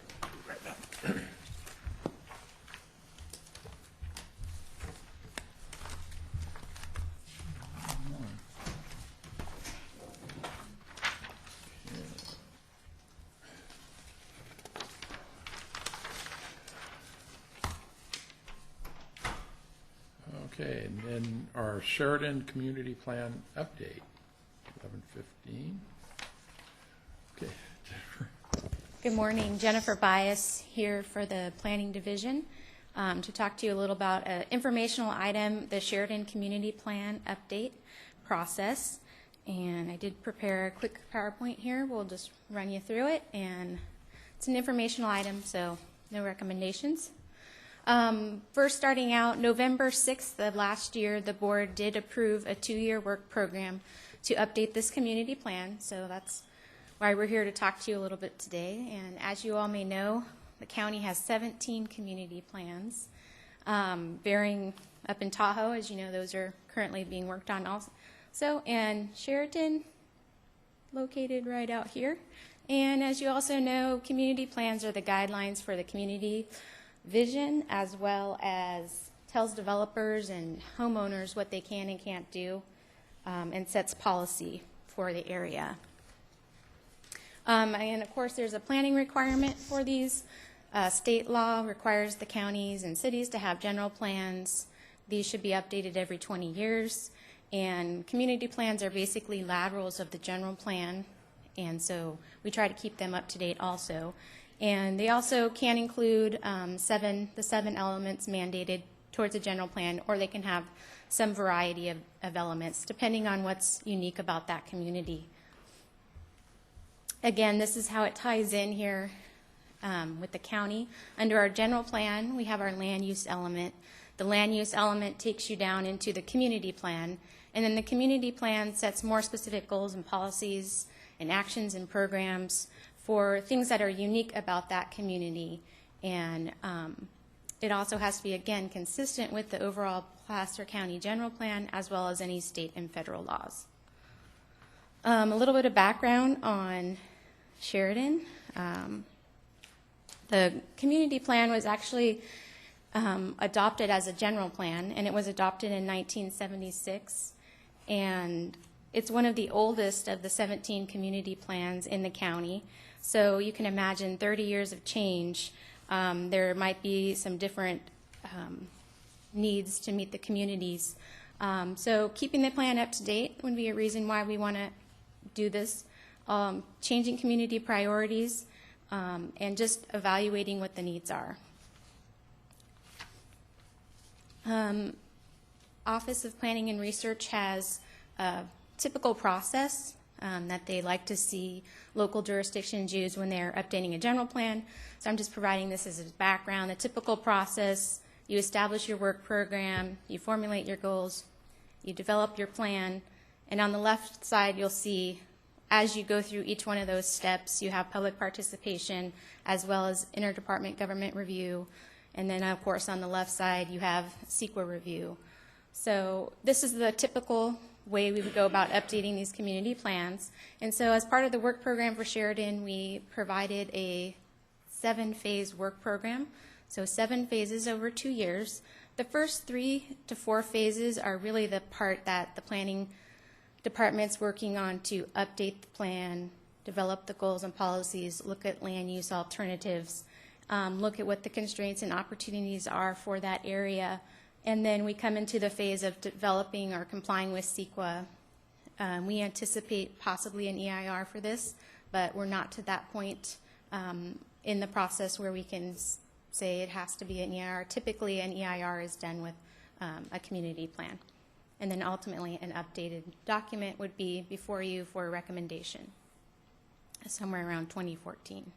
Okay, and then our Sheridan Community Plan update, 11:15. Okay, Jennifer. Good morning, Jennifer Bias here for the Planning Division to talk to you a little about an informational item, the Sheridan Community Plan update process. And I did prepare a quick PowerPoint here. We'll just run you through it. And it's an informational item, so no recommendations. First, starting out, November 6th of last year, the board did approve a 2-year work program to update this community plan. So that's why we're here to talk to you a little bit today. And as you all may know, the county has 17 community plans, varying up in Tahoe. As you know, those are currently being worked on also. And Sheridan, located right out here. And as you also know, community plans are the guidelines for the community vision, as well as tells developers and homeowners what they can and can't do, and sets policy for the area. And of course, there's a planning requirement for these. State law requires the counties and cities to have general plans. These should be updated every 20 years. And community plans are basically laterals of the general plan. And so we try to keep them up to date also. And they also can include the 7 elements mandated towards a general plan, or they can have some variety of elements, depending on what's unique about that community. Again, this is how it ties in here with the county. Under our general plan, we have our land use element. The land use element takes you down into the community plan, and then the community plan sets more specific goals and policies and actions and programs for things that are unique about that community. And it also has to be, again, consistent with the overall Placer County General Plan, as well as any state and federal laws. A little bit of background on Sheridan. The community plan was actually adopted as a general plan, and it was adopted in 1976. And it's one of the oldest of the 17 community plans in the county. So you can imagine 30 years of change. There might be some different needs to meet the communities. So keeping the plan up to date would be a reason why we want to do this. Changing community priorities and just evaluating what the needs are. Office of Planning and Research has a typical process that they like to see local jurisdictions use when they're updating a general plan. So I'm just providing this as a background. The typical process: you establish your work program, you formulate your goals, you develop your plan, and on the left side you'll see, as you go through each one of those steps, you have public participation as well as interdepartment government review, and then of course on the left side you have CEQA review. So this is the typical way we would go about updating these community plans. And so as part of the work program for Sheridan, we provided a 7-phase work program. So 7 phases over 2 years. The first 3 to 4 phases are really the part that the planning department's working on to update the plan, develop the goals and policies, look at land use alternatives, look at what the constraints and opportunities are for that area. And then we come into the phase of developing or complying with CEQA. We anticipate possibly an EIR for this, but we're not to that point in the process where we can say it has to be an EIR. Typically, an EIR is done with a community plan. And then ultimately, an updated document would be before you for a recommendation, somewhere around 2014.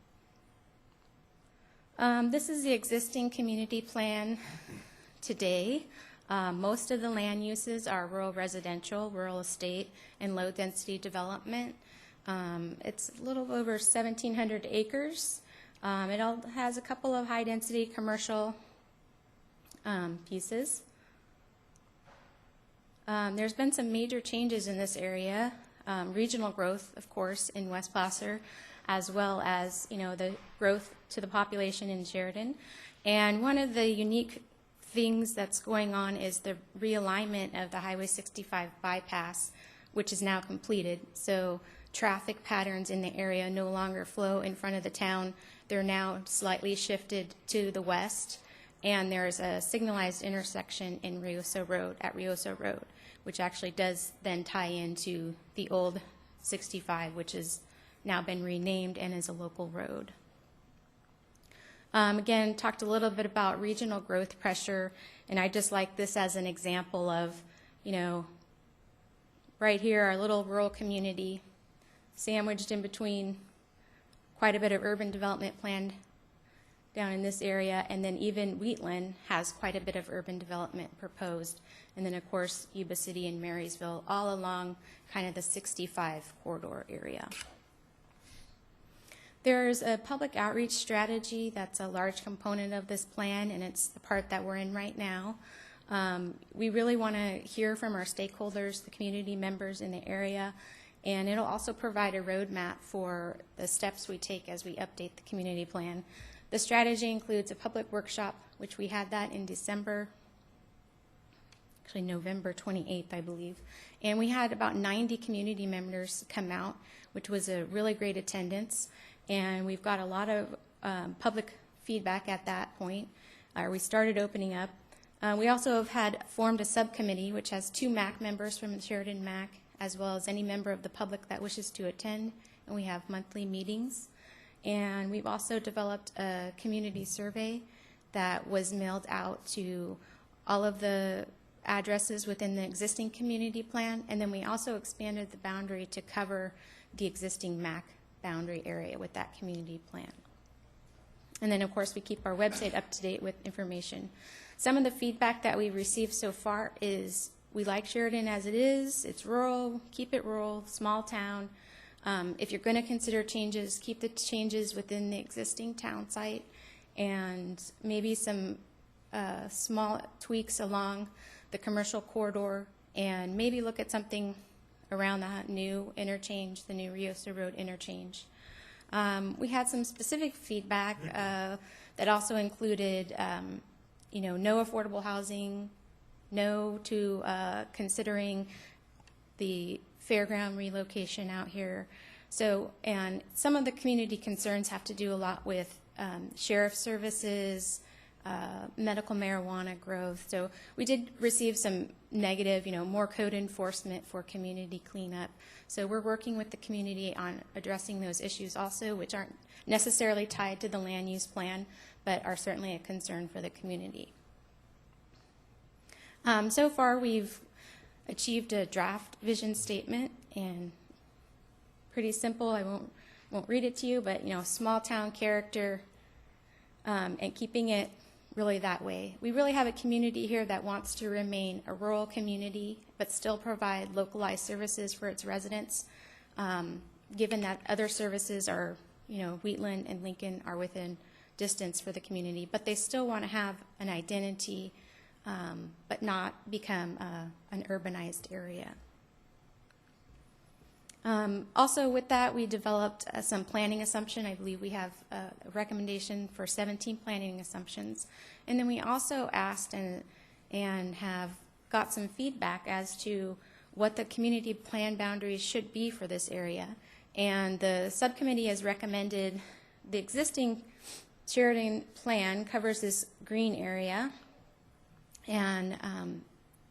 This is the existing community plan today. Most of the land uses are rural residential, rural estate, and low-density development. It's a little over 1,700 acres. It all has a couple of high-density commercial pieces. There's been some major changes in this area. Regional growth, of course, in West Placer, as well as the growth to the population in Sheridan. And one of the unique things that's going on is the realignment of the Highway 65 bypass, which is now completed. So traffic patterns in the area no longer flow in front of the town. They're now slightly shifted to the west, and there's a signalized intersection in Rioso Road, which actually does then tie into the old 65, which has now been renamed and is a local road. Again, talked a little bit about regional growth pressure, and I just like this as an example of, right here, our little rural community, sandwiched in between quite a bit of urban development planned down in this area, and then even Wheatland has quite a bit of urban development proposed, and then of course Yuba City and Marysville, all along kind of the 65 corridor area. There's a public outreach strategy that's a large component of this plan, and it's the part that we're in right now. We really want to hear from our stakeholders, the community members in the area, and it'll also provide a roadmap for the steps we take as we update the community plan. The strategy includes a public workshop, which we had that in December, actually November 28th, I believe. And we had about 90 community members come out, which was a really great attendance. And we've got a lot of public feedback at that point. We started opening up. We also have had formed a subcommittee, which has 2 MAC members from the Sheridan MAC, as well as any member of the public that wishes to attend. And we have monthly meetings. And we've also developed a community survey that was mailed out to all of the addresses within the existing community plan. And then we also expanded the boundary to cover the existing MAC boundary area with that community plan. And then of course we keep our website up to date with information. Some of the feedback that we've received so far is we like Sheridan as it is. It's rural, keep it rural, small town. If you're going to consider changes, keep the changes within the existing town site, and maybe some small tweaks along the commercial corridor, and maybe look at something around the new interchange, the new Riosa Road interchange. We had some specific feedback that also included, no affordable housing, no to considering the fairground relocation out here. So, and some of the community concerns have to do a lot with sheriff services, medical marijuana growth. So we did receive some negative, more code enforcement for community cleanup. So we're working with the community on addressing those issues also, which aren't necessarily tied to the land use plan, but are certainly a concern for the community. So far, we've achieved a draft vision statement, and pretty simple. I won't read it to you, but small town character, and keeping it really that way. We really have a community here that wants to remain a rural community, but still provide localized services for its residents, given that other services are, Wheatland and Lincoln are within distance for the community, but they still want to have an identity, but not become an urbanized area. Also with that, we developed some planning assumption. I believe we have a recommendation for 17 planning assumptions. And then we also asked and have got some feedback as to what the community plan boundaries should be for this area. And the subcommittee has recommended the existing Sheridan plan covers this green area. And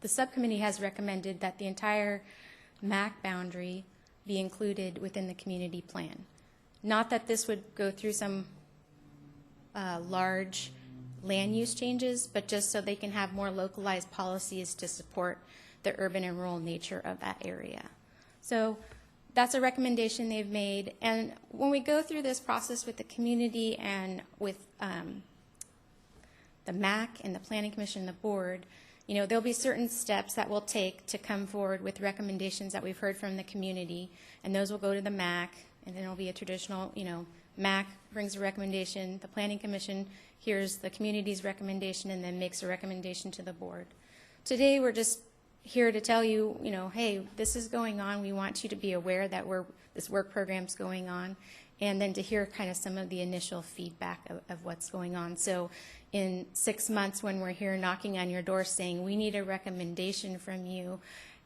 the subcommittee has recommended that the entire MAC boundary be included within the community plan. Not that this would go through some large land use changes, but just so they can have more localized policies to support the urban and rural nature of that area. So that's a recommendation they've made. And when we go through this process with the community and with the MAC and the Planning Commission and the board, there'll be certain steps that we'll take to come forward with recommendations that we've heard from the community, and those will go to the MAC, and then it'll be a traditional, MAC brings a recommendation, the Planning Commission hears the community's recommendation, and then makes a recommendation to the board. Today, we're just here to tell you, hey, this is going on. We want you to be aware that this work program's going on, and then to hear kind of some of the initial feedback of what's going on. So in 6 months, when we're here knocking on your door saying, we need a recommendation from you,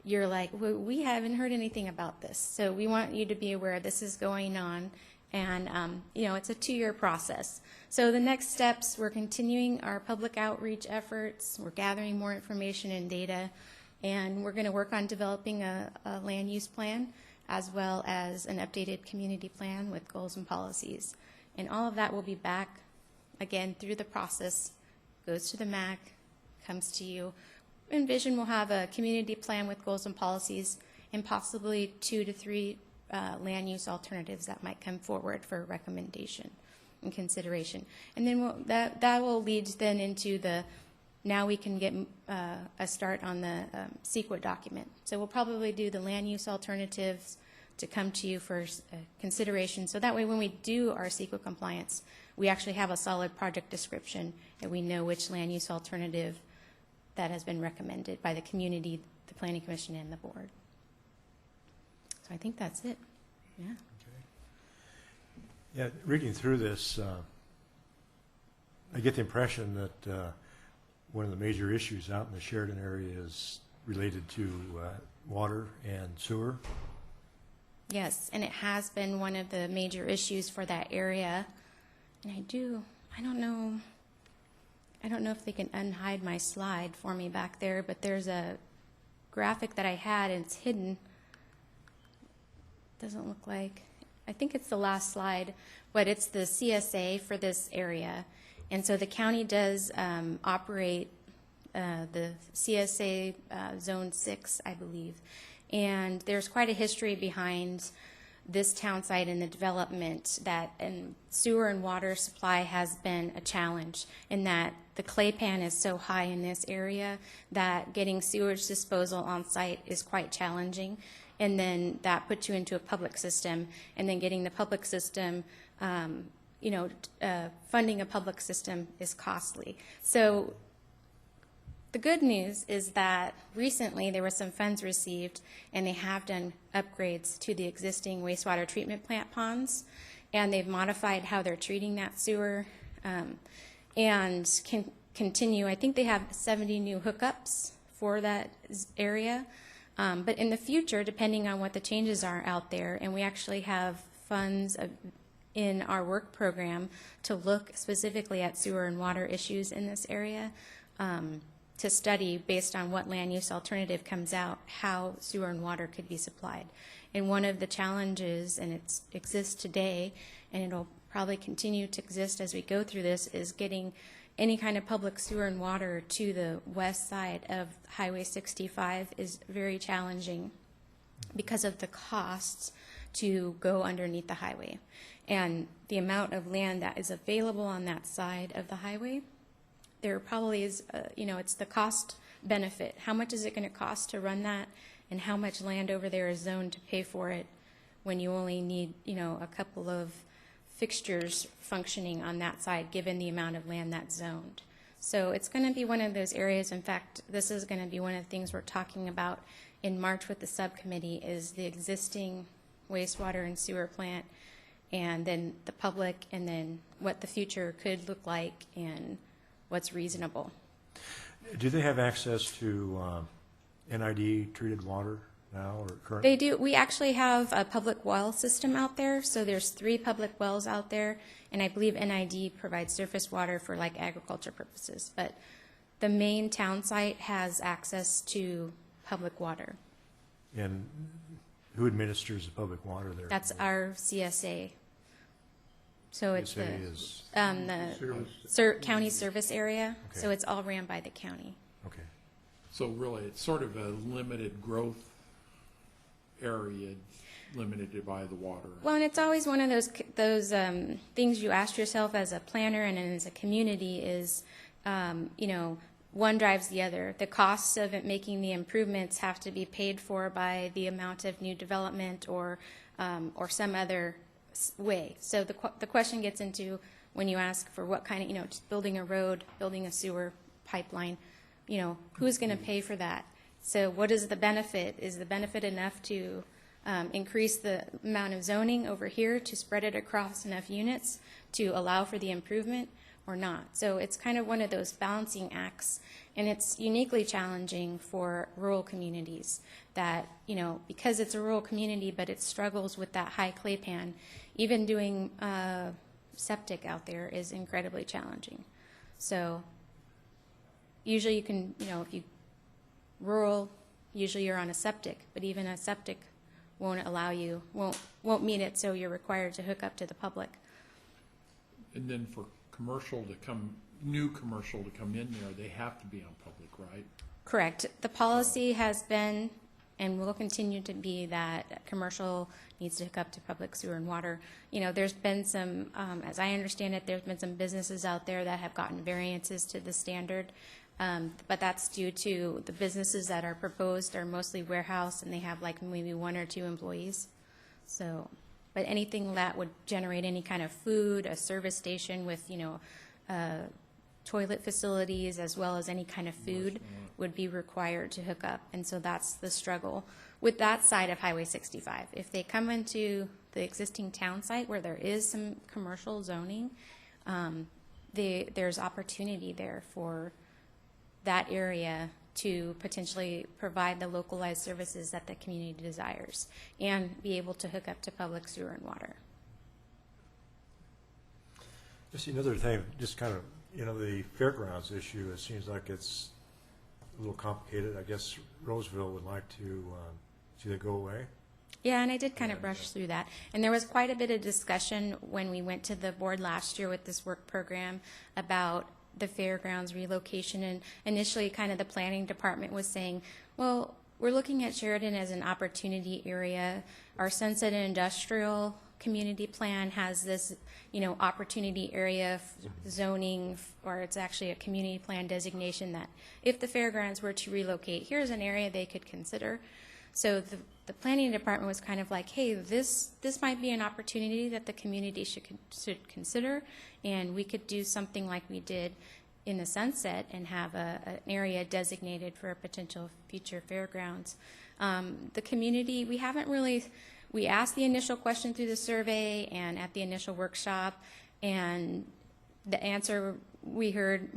you're like, well, we haven't heard anything about this. So we want you to be aware this is going on. And, it's a 2-year process. So the next steps, we're continuing our public outreach efforts. We're gathering more information and data. And we're going to work on developing a land use plan, as well as an updated community plan with goals and policies. And all of that will be back, again, through the process, goes to the MAC, comes to you. Envision we'll have a community plan with goals and policies, and possibly 2 to 3 land use alternatives that might come forward for recommendation and consideration. And then that will lead then into now we can get a start on the CEQA document. So we'll probably do the land use alternatives to come to you for consideration. So that way when we do our CEQA compliance, we actually have a solid project description and we know which land use alternative that has been recommended by the community, the Planning Commission, and the board. So I think that's it. Yeah. Okay. Yeah, reading through this, I get the impression that one of the major issues out in the Sheridan area is related to water and sewer. Yes, and it has been one of the major issues for that area. And I don't know if they can unhide my slide for me back there, but there's a graphic that I had and it's hidden. Doesn't look like, I think it's the last slide, but it's the CSA for this area. And so the county does operate the CSA Zone 6, I believe. And there's quite a history behind this town site and the development and sewer and water supply has been a challenge in that the clay pan is so high in this area that getting sewage disposal on site is quite challenging. And then that puts you into a public system, and then getting the public system, funding a public system is costly. So The good news is that recently there were some funds received, and they have done upgrades to the existing wastewater treatment plant ponds, and they've modified how they're treating that sewer, and can continue. I think they have 70 new hookups for that area, but in the future, depending on what the changes are out there, and we actually have funds in our work program to look specifically at sewer and water issues in this area, to study based on what land use alternative comes out, how sewer and water could be supplied. And one of the challenges, and it exists today, and it'll probably continue to exist as we go through this, is getting any kind of public sewer and water to the west side of Highway 65 is very challenging because of the costs to go underneath the highway. And the amount of land that is available on that side of the highway, there probably is, it's the cost benefit. How much is it going to cost to run that, and how much land over there is zoned to pay for it when you only need, a couple of fixtures functioning on that side, given the amount of land that's zoned. So it's going to be one of those areas. In fact, this is going to be one of the things we're talking about in March with the subcommittee, is the existing wastewater and sewer plant, and then the public, and then what the future could look like and what's reasonable. Do they have access to NID treated water now, or currently? They do. We actually have a public well system out there, so there's 3 public wells out there, and I believe NID provides surface water for like agriculture purposes, but the main town site has access to public water. And who administers the public water there? That's our CSA. So it's the county service area, Okay. so it's all ran by the county. Okay. So really, it's sort of a limited growth area, limited by the water. Well, and it's always one of those things you ask yourself as a planner and as a community is, one drives the other. The costs of it making the improvements have to be paid for by the amount of new development or some other way. So the question gets into when you ask for what kind of, just building a road, building a sewer pipeline, who's going to pay for that? So what is the benefit? Is the benefit enough to increase the amount of zoning over here to spread it across enough units to allow for the improvement or not? So it's kind of one of those balancing acts, and it's uniquely challenging for rural communities that, because it's a rural community, but it struggles with that high clay pan. Even doing septic out there is incredibly challenging. So usually you can, if you rural, usually you're on a septic, but even a septic won't allow you, won't meet it, so you're required to hook up to the public. And then for new commercial to come in there, they have to be on public, right? Correct. The policy has been and will continue to be that commercial needs to hook up to public sewer and water. There's been some, as I understand it, there's been some businesses out there that have gotten variances to the standard, but that's due to the businesses that are proposed are mostly warehouse, and they have like maybe 1 or 2 employees. So, but anything that would generate any kind of food, a service station with, toilet facilities as well as any kind of food would be required to hook up. And so that's the struggle with that side of Highway 65. If they come into the existing town site where there is some commercial zoning, there's opportunity there for that area to potentially provide the localized services that the community desires and be able to hook up to public sewer and water. Just another thing, just kind of, the fairgrounds issue, it seems like it's a little complicated. I guess Roseville would like to see that go away. Yeah, and I did kind of brush through that. And there was quite a bit of discussion when we went to the board last year with this work program about the Fairgrounds Relocation. And initially, kind of the planning department was saying, well, we're looking at Sheridan as an opportunity area. Our Sunset Industrial Community Plan has this, opportunity area zoning, or it's actually a community plan designation that if the fairgrounds were to relocate, here's an area they could consider. So the planning department was kind of like, hey, this might be an opportunity that the community should consider, and we could do something like we did in the Sunset and have an area designated for a potential future fairgrounds. The community, we haven't really, we asked the initial question through the survey and at the initial workshop, and the answer we heard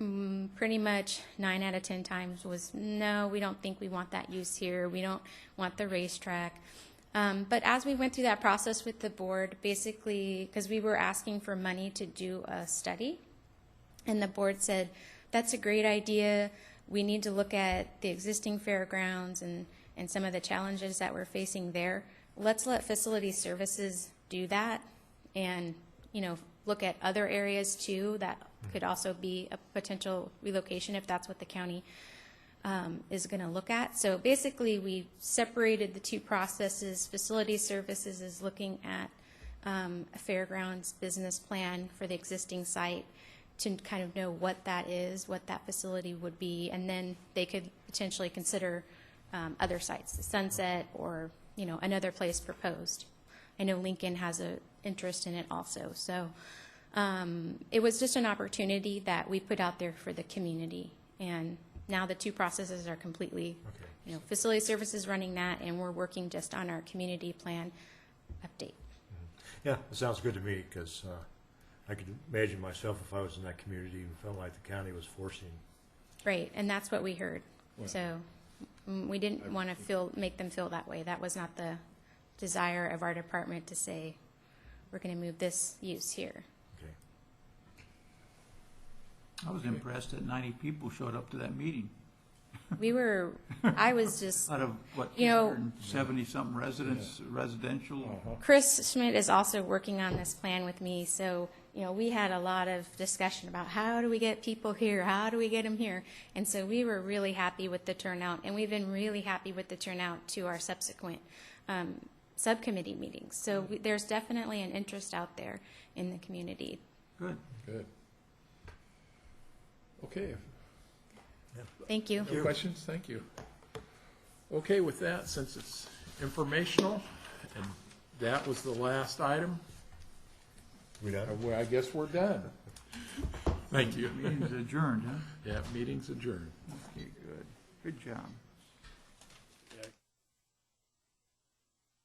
pretty much 9 out of 10 times was, no, we don't think we want that use here. We don't want the racetrack. But as we went through that process with the board, basically, because we were asking for money to do a study, and the board said, that's a great idea. We need to look at the existing fairgrounds and some of the challenges that we're facing there. Let's let facility services do that and, you know, look at other areas too that could also be a potential relocation if that's what the county is going to look at. So basically we separated the two processes. Facility services is looking at a fairgrounds business plan for the existing site to kind of know what that is, what that facility would be, and then they could potentially consider other sites, the Sunset or, you know, another place proposed. I know Lincoln has an interest in it also. So it was just an opportunity that we put out there for the community. And now the two processes are completely, you know, facility services running that, and we're working just on our community plan update. Yeah, it sounds good to me, because I could imagine myself if I was in that community and felt like the county was forcing. Right, and that's what we heard. So we didn't want to make them feel that way. That was not the desire of our department to say, we're going to move this use here. Okay. I was impressed that 90 people showed up to that meeting. I was just, Out of, what, you know, 70-something residents, residential? Chris Schmidt is also working on this plan with me, so, you know, we had a lot of discussion about how do we get people here, how do we get them here, and so we were really happy with the turnout, and we've been really happy with the turnout to our subsequent subcommittee meetings. So there's definitely an interest out there in the community. Good. Good. Okay. Thank you. No questions? Thank you. Okay, with that, since it's informational, and that was the last item, We done? well, I guess we're done. Thank you. Meeting's adjourned, huh? Yeah, meeting's adjourned. Okay, good. Good job.